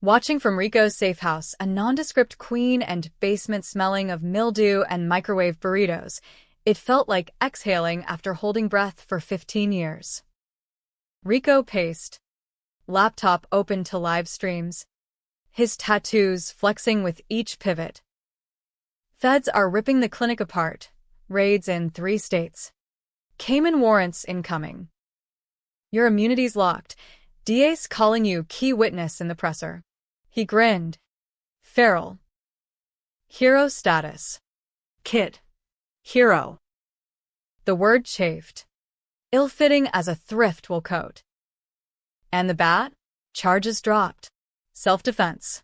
watching from Rico's safe house, a nondescript queen and basement smelling of mildew and microwave burritos, it felt like exhaling after holding breath for 15 years. Rico paced, laptop open to live streams, his tattoos flexing with each pivot. Feds are ripping the clinic apart, raids in 3 states. Cayman warrants incoming. Your immunity's locked. DA's calling you key witness in the presser. He grinned. Feral. Hero status. Kid. Hero. The word chafed. Ill-fitting as a thrift will coat. And the bat? Charges dropped. Self-defense.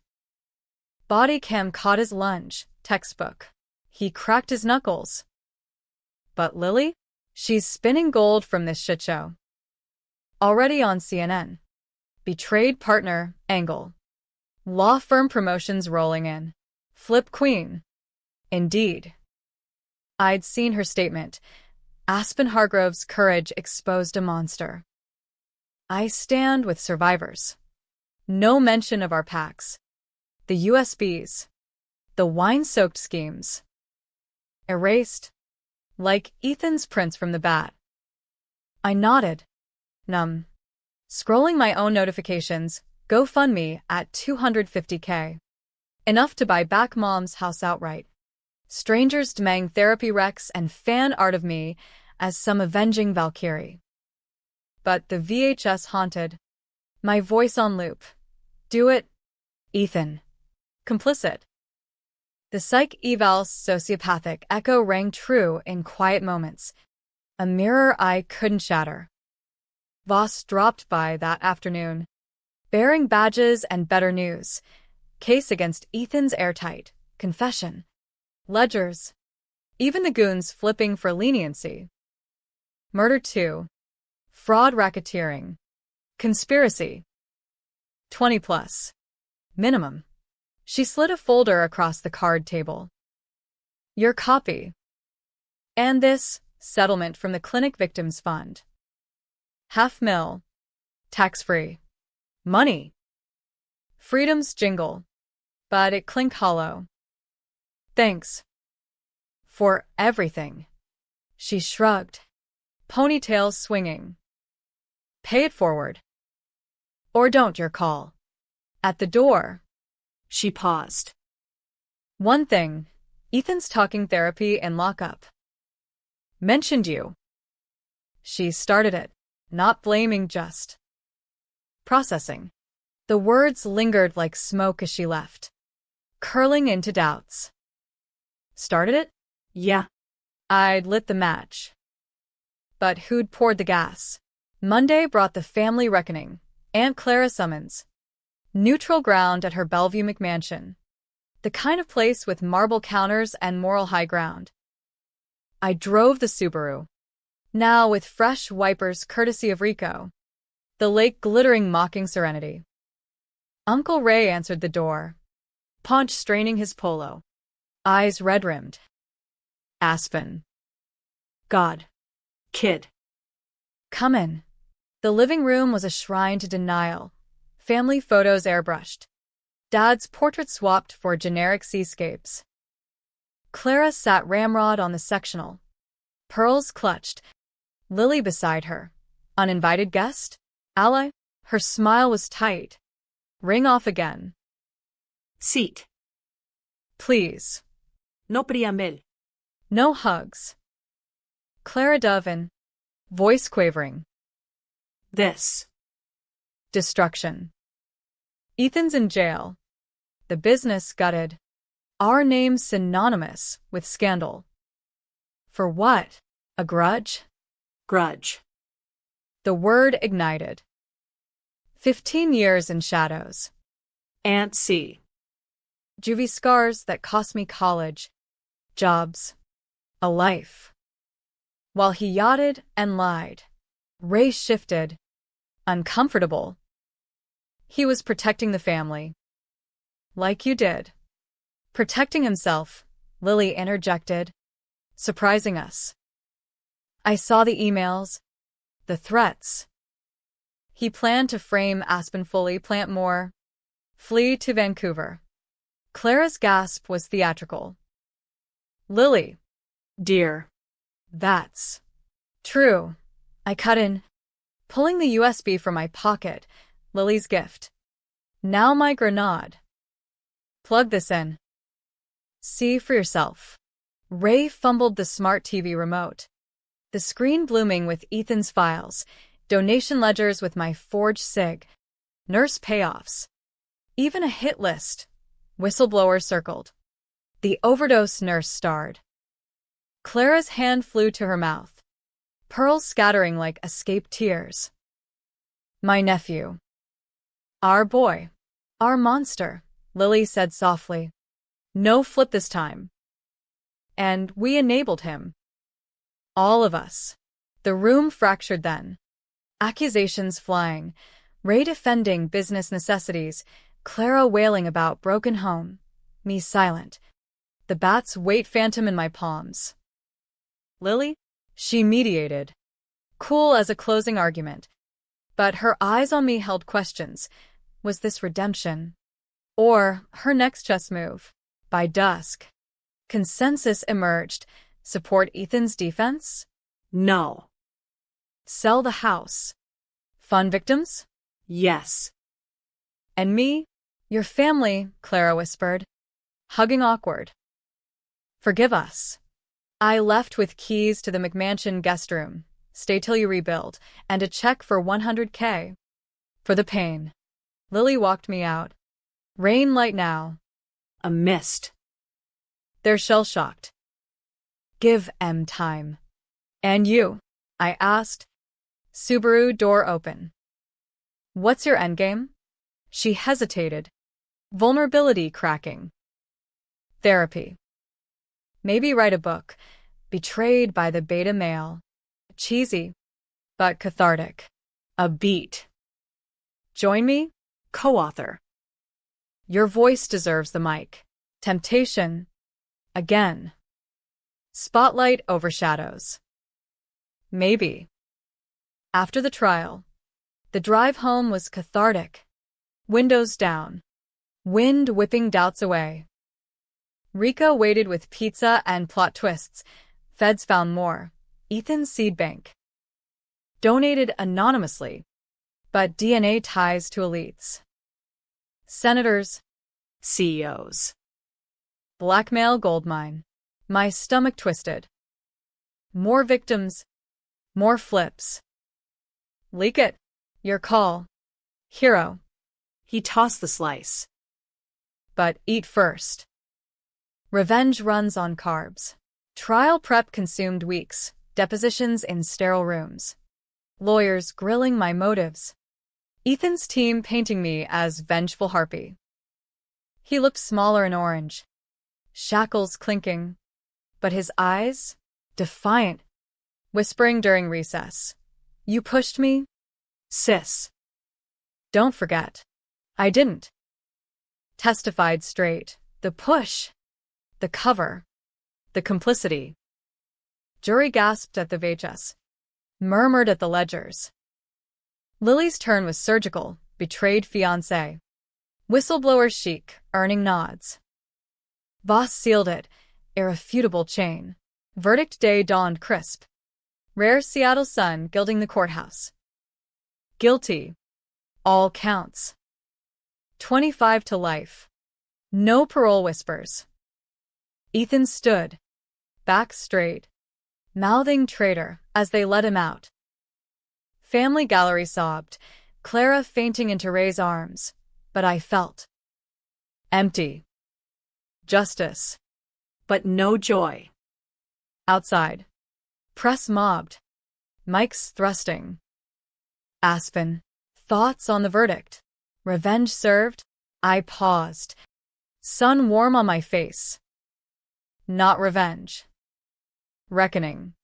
Body cam caught his lunge. Textbook. He cracked his knuckles. But Lily? She's spinning gold from this shit show. Already on CNN. Betrayed partner, angle. Law firm promotions rolling in. Flip queen. Indeed. I'd seen her statement. Aspen Hargrove's courage exposed a monster. I stand with survivors. No mention of our packs. The USBs. The wine-soaked schemes. Erased. Like Ethan's prints from the bat. I nodded. Numb. Scrolling my own notifications, GoFundMe at $250K. Enough to buy back mom's house outright. Strangers demanding therapy recs and fan art of me as some avenging Valkyrie. But the VHS haunted. My voice on loop. Do it, Ethan. Complicit. The psych eval's sociopathic echo rang true in quiet moments. A mirror I couldn't shatter. Voss dropped by that afternoon, bearing badges and better news. Case against Ethan's airtight. Confession. Ledgers. Even the goons flipping for leniency. Murder 2. Fraud racketeering. Conspiracy. 20 plus. Minimum. She slid a folder across the card table. Your copy. And this, settlement from the Clinic Victims Fund. $500,000. Tax-free. Money. Freedom's jingle. But it clinked hollow. Thanks. For everything. She shrugged. Ponytails swinging. Pay it forward. Or don't, your call. At the door. She paused. One thing. Ethan's talking therapy in lockup. Mentioned you. She started it, not blaming, just processing. The words lingered like smoke as she left, curling into doubts. Started it? Yeah. I'd lit the match. But who'd poured the gas? Monday brought the family reckoning. Aunt Clara summons. Neutral ground at her Bellevue McMansion. The kind of place with marble counters and moral high ground. I drove the Subaru. Now with fresh wipers courtesy of Rico. The lake glittering mocking serenity. Uncle Ray answered the door. Paunch straining his polo. Eyes red-rimmed. Aspen. God. Kid. Come in. The living room was a shrine to denial. Family photos airbrushed. Dad's portrait swapped for generic seascapes. Clara sat ramrod on the sectional. Pearls clutched. Lily beside her. Uninvited guest? Ally? Her smile was tight. Ring off again. Seat. Please. No priamel. No hugs. Clara Dovin. Voice quavering. This. Destruction. Ethan's in jail. The business gutted. Our names synonymous with scandal. For what? A grudge? Grudge. The word ignited. 15 years in shadows. Aunt C. Juvie scars that cost me college. Jobs. A life. While he yachted and lied, Ray shifted. Uncomfortable. He was protecting the family. Like you did. Protecting himself, Lily interjected, surprising us. I saw the emails, the threats. He planned to frame Aspen fully, plant more, flee to Vancouver. Clara's gasp was theatrical. Lily. Dear. That's true. I cut in, pulling the USB from my pocket, Lily's gift. Now my grenade. Plug this in. See for yourself. Ray fumbled the smart TV remote. The screen blooming with Ethan's files, donation ledgers with my forged sig, nurse payoffs. Even a hit list. Whistleblower circled. The overdose nurse starred. Clara's hand flew to her mouth. Pearls scattering like escaped tears. My nephew. Our boy. Our monster, Lily said softly. No flip this time. and we enabled him. All of us. The room fractured then. Accusations flying, Ray defending business necessities, Clara wailing about broken home, me silent. The bat's weight phantom in my palms. Lily? She mediated. Cool as a closing argument. But her eyes on me held questions. Was this redemption? Or her next chess move? By dusk, consensus emerged. Support Ethan's defense? No. Sell the house. Fund victims? Yes. And me? Your family, Clara whispered, hugging awkward. Forgive us. I left with keys to the McMansion guest room, stay till you rebuild, and a check for $100K. For the pain. Lily walked me out. Rain light now. A mist. They're shell-shocked. Give M time. And you? I asked. Subaru door open. What's your endgame? She hesitated. Vulnerability cracking. Therapy. Maybe write a book. Betrayed by the beta male. Cheesy, but cathartic. A beat. Join me? Co-author. Your voice deserves the mic. Temptation. Again. Spotlight overshadows. Maybe. After the trial, the drive home was cathartic. Windows down. Wind whipping doubts away. Rika waited with pizza and plot twists. Feds found more. Ethan's seed bank. Donated anonymously, but DNA ties to elites. Senators. CEOs. Blackmail goldmine. My stomach twisted. More victims. More flips. Leak it. Your call. Hero. He tossed the slice. But eat first. Revenge runs on carbs. Trial prep consumed weeks. Depositions in sterile rooms. Lawyers grilling my motives. Ethan's team painting me as vengeful harpy. He looked smaller and orange. Shackles clinking. But his eyes? Defiant. Whispering during recess. You pushed me? Sis. Don't forget. I didn't. Testified straight. The push. The cover. The complicity. Jury gasped at the VHS. Murmured at the ledgers. Lily's turn was surgical. Betrayed fiancé. Whistleblower chic, earning nods. Boss sealed it. Irrefutable chain. Verdict day dawned crisp. Rare Seattle sun gilding the courthouse. Guilty. All counts. 25 to life. No parole whispers. Ethan stood, back straight, mouthing traitor as they let him out. Family gallery sobbed, Clara fainting into Ray's arms, but I felt empty. Justice. But no joy. Outside. Press mobbed. Mics thrusting. Aspen. Thoughts on the verdict. Revenge served. I paused. Sun warm on my face. Not revenge. Reckoning.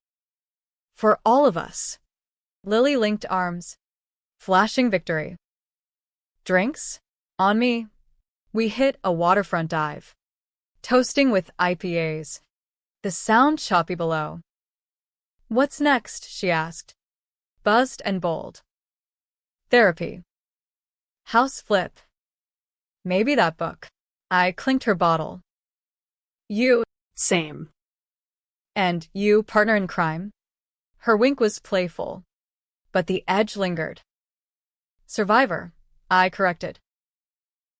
For all of us. Lily linked arms. Flashing victory. Drinks? On me. We hit a waterfront dive. Toasting with IPAs. The sound choppy below. What's next? She asked. Buzzed and bold. Therapy. House flip. Maybe that book. I clinked her bottle. You. Same. And you, partner in crime? Her wink was playful, but the edge lingered. Survivor, I corrected.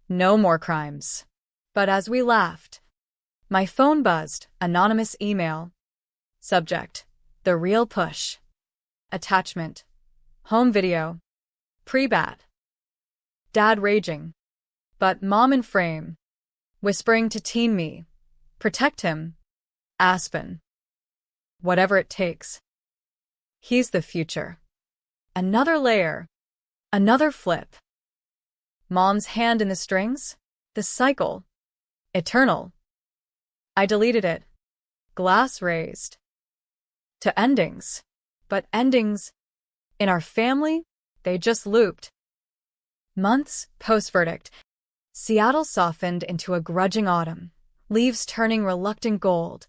No more crimes. But as we laughed, my phone buzzed, anonymous email. Subject, the real push. Attachment, home video. Pre-bat. Dad raging. But mom in frame. Whispering to teen me. Protect him. Aspen. Whatever it takes. He's the future. Another layer. Another flip. Mom's hand in the strings? The cycle. Eternal. I deleted it. glass raised. To endings. But endings, in our family, they just looped. Months post-verdict, Seattle softened into a grudging autumn, leaves turning reluctant gold,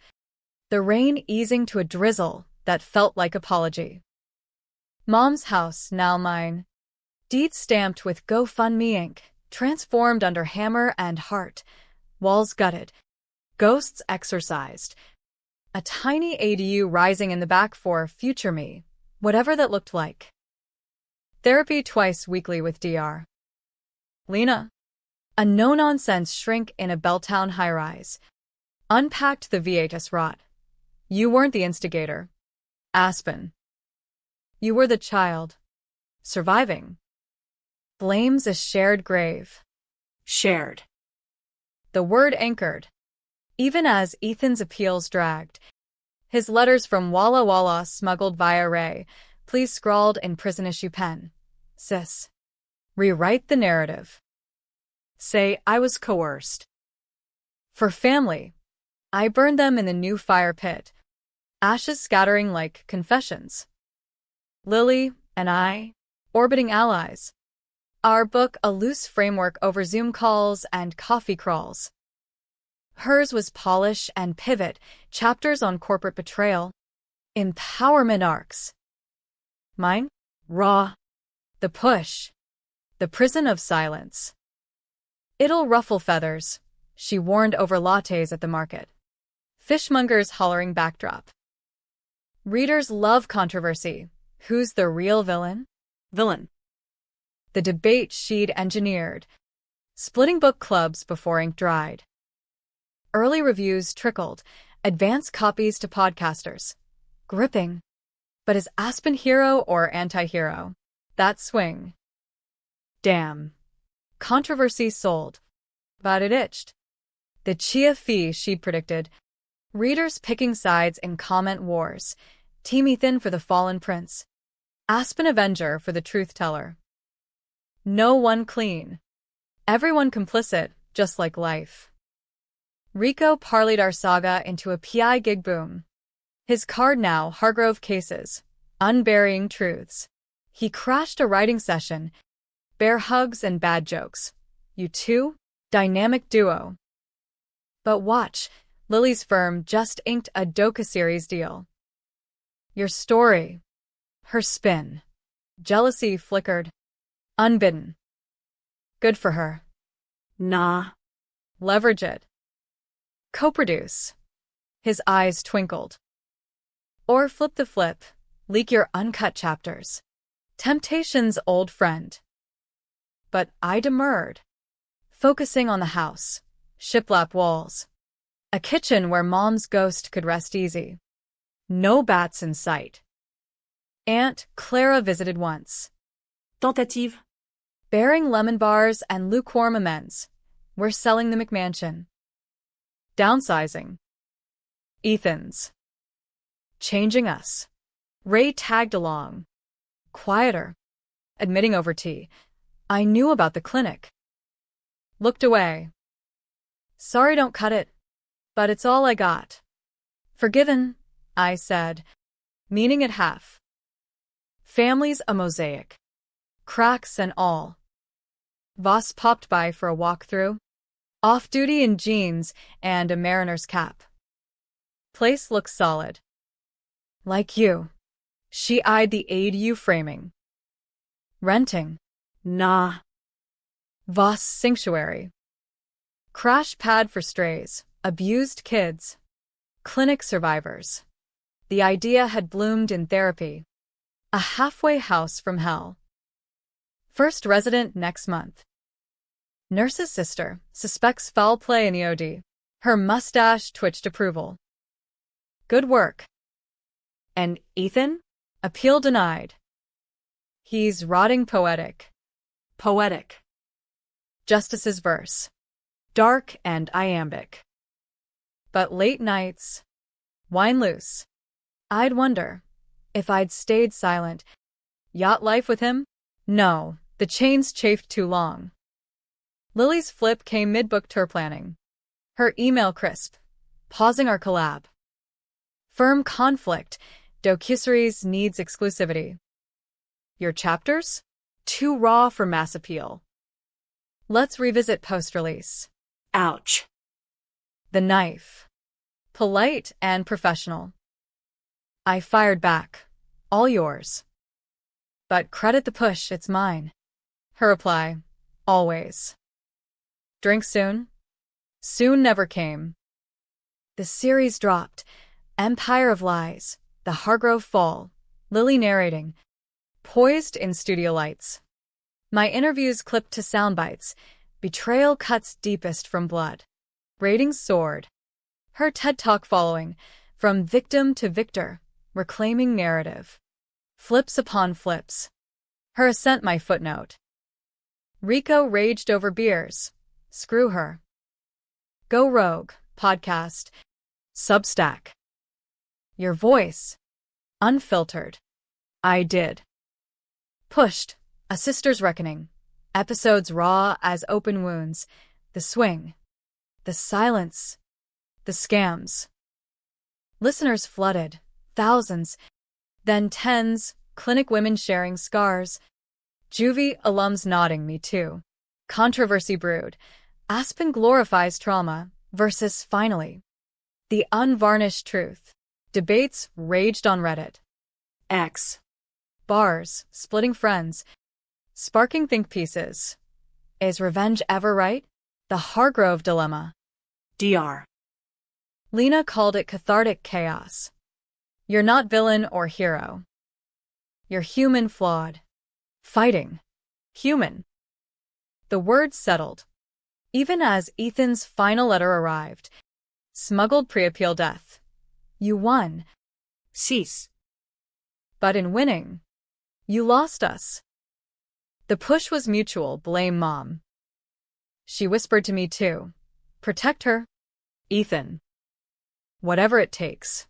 the rain easing to a drizzle that felt like apology. Mom's house, now mine. Deeds stamped with GoFundMe ink, transformed under hammer and heart, walls gutted, ghosts exorcised. A tiny ADU rising in the back for future me, whatever that looked like. Therapy twice weekly with Dr. Lena. A no-nonsense shrink in a Belltown high-rise. Unpacked the VHS rot. You weren't the instigator. Aspen. You were the child. Surviving. Blame's a shared grave. Shared. The word anchored. Even as Ethan's appeals dragged. His letters from Walla Walla smuggled via Ray, please scrawled in prison issue pen. Sis. Rewrite the narrative. Say I was coerced. For family. I burned them in the new fire pit. Ashes scattering like confessions. Lily and I, orbiting allies. Our book a loose framework over Zoom calls and coffee crawls. Hers was polish and pivot, chapters on corporate betrayal. Empowerment arcs. Mine? Raw. The push. The prison of silence. It'll ruffle feathers, she warned over lattes at the market. Fishmongers hollering backdrop. Readers love controversy. Who's the real villain? Villain. The debate she'd engineered. Splitting book clubs before ink dried. Early reviews trickled, advance copies to podcasters. Gripping. But is Aspen hero or anti-hero? That swing. Damn. Controversy sold. But it itched. The chia fee she'd predicted. Readers picking sides in comment wars. Team Ethan for the fallen prince. Aspen Avenger for the truth teller. No one clean. Everyone complicit, just like life. Rico parlayed our saga into a PI gig boom. His card now Hargrove cases, unburying truths. He crashed a writing session, bear hugs and bad jokes. You two? Dynamic duo. But watch, Lily's firm just inked a docu-series deal. Your story. Her spin. Jealousy flickered. Unbidden. Good for her. Nah. Leverage it. Co-produce. His eyes twinkled. Or flip the flip. Leak your uncut chapters. Temptation's old friend. But I demurred. Focusing on the house. Shiplap walls. A kitchen where Mom's ghost could rest easy. No bats in sight. Aunt Clara visited once. Tentative. Bearing lemon bars and lukewarm amends. We're selling the McMansion. Downsizing. Ethan's. Changing us. Ray tagged along. Quieter. Admitting over tea. I knew about the clinic. Looked away. Sorry, don't cut it. But it's all I got. Forgiven, I said, meaning it half. Family's a mosaic. Cracks and all. Voss popped by for a walkthrough. Off-duty in jeans and a mariner's cap. Place looks solid. Like you. She eyed the ADU framing. Renting. Nah. Voss sanctuary. Crash pad for strays, abused kids. Clinic survivors. The idea had bloomed in therapy. A halfway house from hell. First resident next month. Nurse's sister suspects foul play in the OD. Her mustache twitched approval. Good work. And Ethan? Appeal denied. He's rotting poetic. Poetic. Justice's verse. Dark and iambic. But late nights. Wine loose. I'd wonder if I'd stayed silent. Yacht life with him? No, the chains chafed too long. Lily's flip came mid-book tour planning. Her email crisp. Pausing our collab. Firm conflict. Docuseries needs exclusivity. Your chapters? Too raw for mass appeal. Let's revisit post-release. Ouch. The knife. Polite and professional. I fired back. All yours. But credit the push, it's mine. Her reply. Always. Drink soon? Soon never came. The series dropped. Empire of Lies. The Hargrove Fall. Lily narrating. Poised in studio lights. My interviews clipped to sound bites. Betrayal cuts deepest from blood. Ratings soared. Her TED Talk following. From victim to victor. Reclaiming narrative. Flips upon flips. Her ascent my footnote. Rico raged over beers. Screw her. Go Rogue. Podcast. Substack. Your voice. Unfiltered. I did. Pushed. A Sister's Reckoning. Episodes raw as open wounds. The swing. The silence. The scams. Listeners flooded. Thousands. Then tens. Clinic women sharing scars. Juvie alums nodding me too. Controversy brewed. Aspen glorifies trauma versus finally. The unvarnished truth. Debates raged on Reddit. X. Bars, splitting friends. Sparking think pieces. Is revenge ever right? The Hargrove dilemma. DR. Lena called it cathartic chaos. You're not villain or hero. You're human flawed. Fighting. Human. The words settled. Even as Ethan's final letter arrived. Smuggled pre-appeal death. You won. Cease. But in winning, you lost us. The push was mutual, blame Mom. She whispered to me too. Protect her. Ethan. Whatever it takes.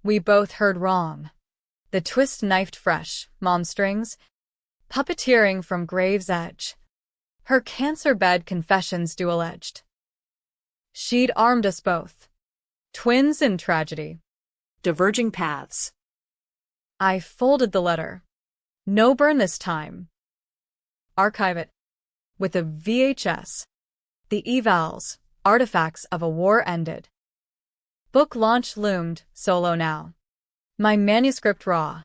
We both heard wrong. The twist knifed fresh, Mom strings. Puppeteering from grave's edge. Her cancer bed confessions dual-edged. She'd armed us both. Twins in tragedy. Diverging paths. I folded the letter. No burn this time. Archive it. With a VHS. The evals, artifacts of a war ended. Book launch loomed, solo now. My manuscript raw.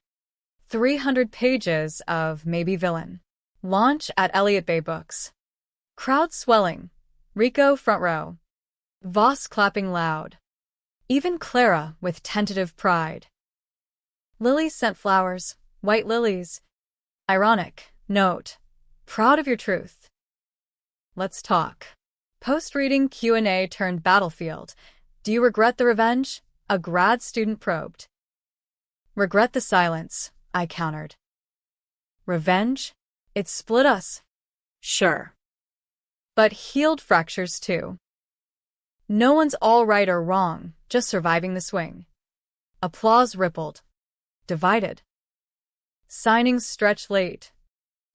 300 pages of maybe villain. Launch at Elliott Bay Books. Crowd swelling. Rico front row. Voss clapping loud. Even Clara with tentative pride. Lily sent flowers, white lilies. Ironic, note. Proud of your truth. Let's talk. Post-reading Q&A turned battlefield. Do you regret the revenge? A grad student probed. Regret the silence, I countered. Revenge? It split us. Sure. But healed fractures too. No one's all right or wrong, just surviving the swing. Applause rippled. Divided. Signings stretched late.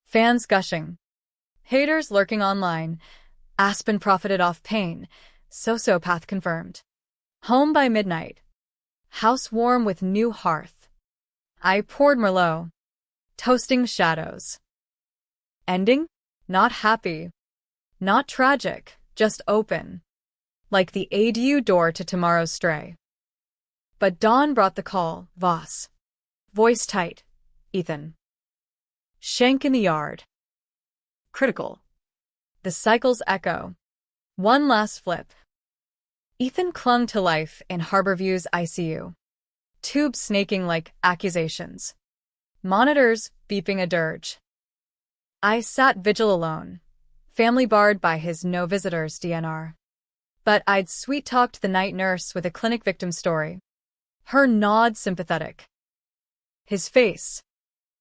Fans gushing. Haters lurking online. Aspen profited off pain. Sociopath confirmed. Home by midnight. House warm with new hearth. I poured Merlot. Toasting shadows. Ending? Not happy. Not tragic, just open. Like the ADU door to tomorrow's stray. But dawn brought the call, Voss. Voice tight. Ethan. Shank in the yard. Critical. The cycles echo. One last flip. Ethan clung to life in Harborview's ICU. Tubes snaking like accusations. Monitors beeping a dirge. I sat vigil alone. Family barred by his no visitors DNR. But I'd sweet-talked the night nurse with a clinic victim story. Her nod sympathetic. His face,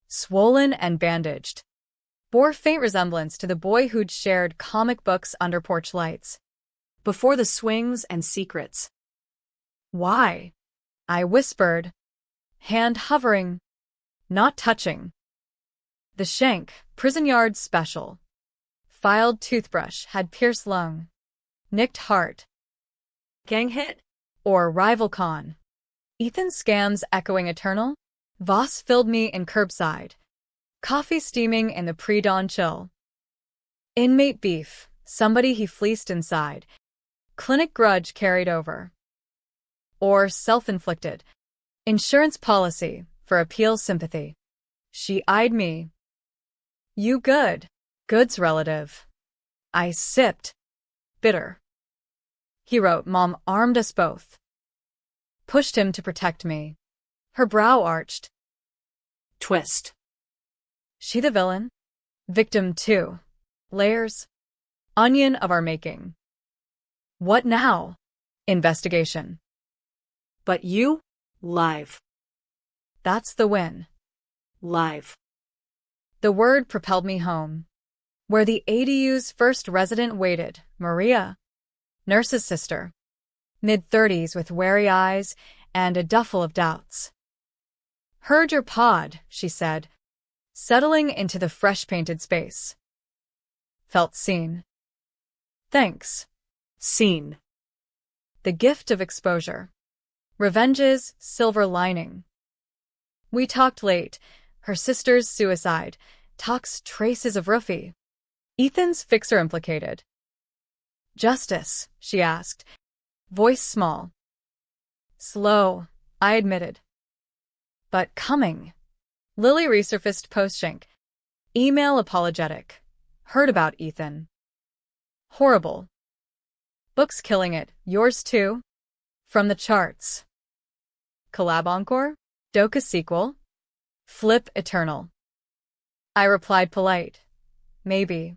swollen and bandaged, bore faint resemblance to the boy who'd shared comic books under porch lights. Before the swings and secrets. Why? I whispered, hand hovering, not touching. The shank, prison yard special. Filed toothbrush had pierced lung. Nicked heart. Gang hit? Or rival con. Ethan scams echoing eternal. Voss filled me in curbside. Coffee steaming in the pre-dawn chill. Inmate beef, somebody he fleeced inside. Clinic grudge carried over. Or self-inflicted. Insurance policy, for appeal sympathy. She eyed me. You good. Good's relative. I sipped. Bitter. He wrote, Mom armed us both. Pushed him to protect me. Her brow arched. Twist. She the villain? Victim too. Layers. Onion of our making. What now? Investigation. But you? Live. That's the win. Live. The word propelled me home. Where the ADU's first resident waited, Maria. Nurse's sister. Mid-30s with wary eyes and a duffel of doubts. Heard your pod, she said, settling into the fresh-painted space. Felt seen. Thanks. Seen. The gift of exposure. Revenge's silver lining. We talked late. Her sister's suicide. Talks traces of roofie. Ethan's fixer implicated. Justice, she asked. Voice small. Slow, I admitted. But coming. Lily resurfaced post-shank. Email apologetic. Heard about Ethan. Horrible. Books killing it. Yours too? From the charts. Collab encore? Doka sequel? Flip eternal. I replied polite. Maybe.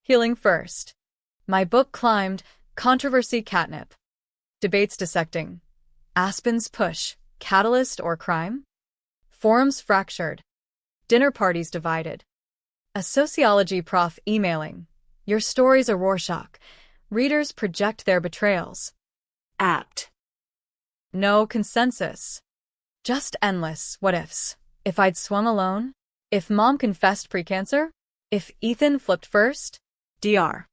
Healing first. My book climbed. Controversy catnip. Debates dissecting. Aspen's push. Catalyst or crime? Forums fractured. Dinner parties divided. A sociology prof emailing. Your story's a Rorschach. Readers project their betrayals. Apt. No consensus. Just endless what-ifs. If I'd swum alone? If Mom confessed precancer? If Ethan flipped first? Dr.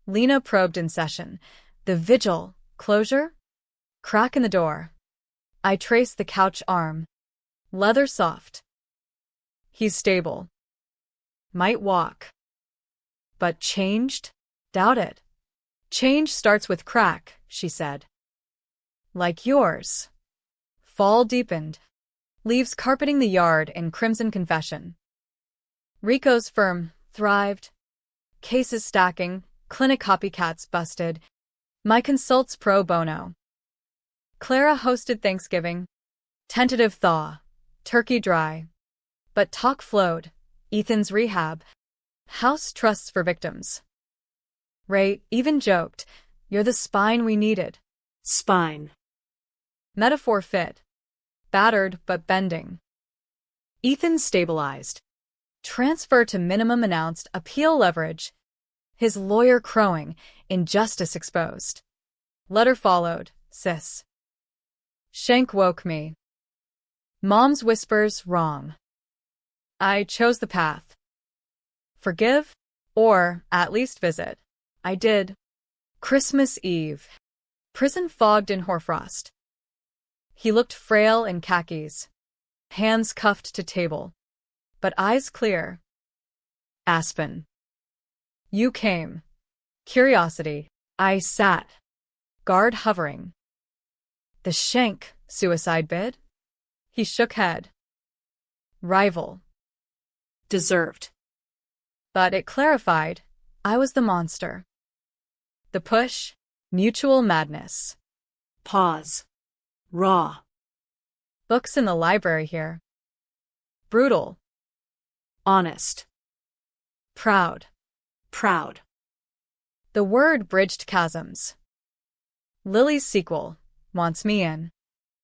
Lena probed in session. The vigil. Closure? Crack in the door. I traced the couch arm. Leather soft. He's stable. Might walk. But changed? Doubt it. Change starts with crack, she said. Like yours. Fall deepened. Leaves carpeting the yard in crimson confession. Rico's firm thrived. Cases stacking. Clinic copycats busted. My consults pro bono. Clara hosted Thanksgiving. Tentative thaw. Turkey dry. But talk flowed. Ethan's rehab. House trusts for victims. Ray even joked, you're the spine we needed. Spine. Metaphor fit. Battered but bending. Ethan stabilized. Transfer to minimum announced appeal leverage. His lawyer crowing, injustice exposed. Letter followed, sis. Shank woke me. Mom's whispers wrong. I chose the path. Forgive? Or, at least visit. I did. Christmas Eve. Prison fogged in hoarfrost. He looked frail in khakis. Hands cuffed to table. But eyes clear. Aspen. You came. Curiosity. I sat. Guard hovering. The shank, suicide bid? He shook head. Rival. Deserved. But it clarified, I was the monster. The push, mutual madness. Pause. Raw. Books in the library here. Brutal. Honest. Proud. Proud. The word bridged chasms. Lily's sequel, wants me in.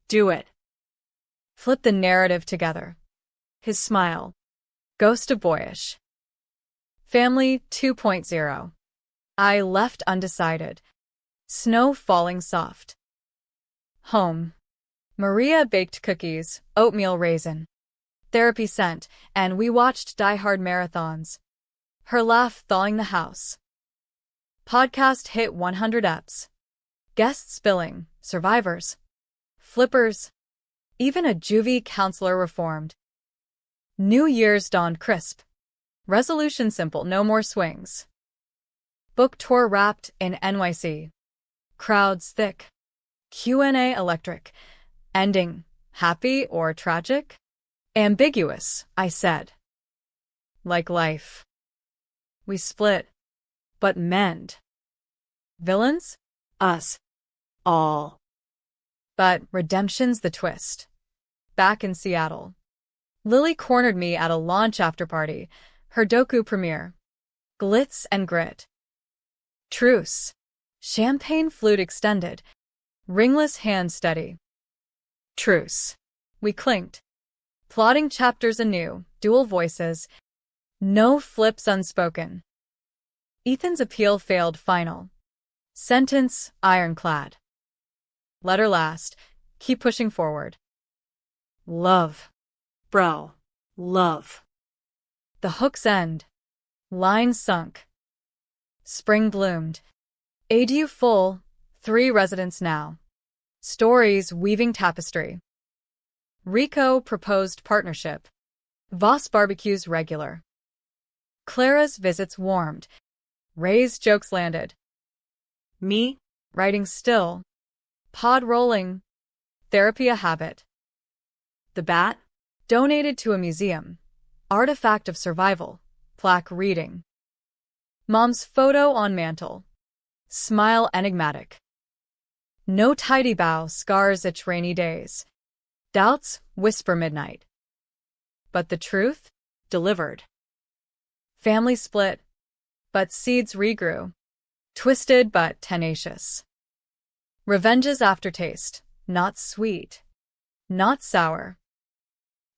Do it. Flip the narrative together. His smile. Ghost of boyish. Family 2.0. I left undecided. Snow falling soft. Home. Maria baked cookies, oatmeal raisin. Therapy scent, and we watched Die Hard marathons. Her laugh thawing the house. Podcast hit 100 eps. Guests billing, survivors. flippers, even a juvie counselor reformed. New Year's dawned crisp. Resolution simple, no more swings. Book tour wrapped in NYC. Crowds thick. Q&A electric. Ending, happy or tragic? Ambiguous, I said. Like life. We split, but mend. Villains? Us. All. But redemption's the twist. Back in Seattle. Lily cornered me at a launch after-party, her docu premiere. Glitz and grit. Truce. Champagne flute extended. Ringless hand steady. Truce. We clinked. Plotting chapters anew, dual voices. No flips unspoken. Ethan's appeal failed final. Sentence ironclad. Letter last. Keep pushing forward. Love. Bro. Love. The hook's end. Line sunk. Spring bloomed. ADU full. 3 residents now. Stories weaving tapestry. Rico proposed partnership. Voss barbecues regular. Clara's visits warmed. Ray's jokes landed. Me? Writing still. Pod rolling. Therapy a habit. The bat? Donated to a museum. Artifact of survival. Plaque reading. Mom's photo on mantle. Smile enigmatic. No tidy bow scars its rainy days. Doubts whisper midnight. But the truth? Delivered. Family split, but seeds regrew. Twisted but tenacious. Revenge's aftertaste, not sweet, not sour.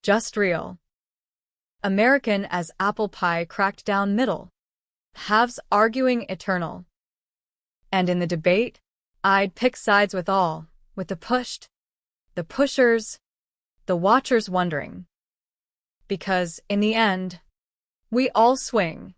Just real. American as apple pie cracked down middle. Halves arguing eternal. And in the debate, I'd pick sides with all, with the pushed, the pushers, the watchers wondering. Because, in the end, we all swing.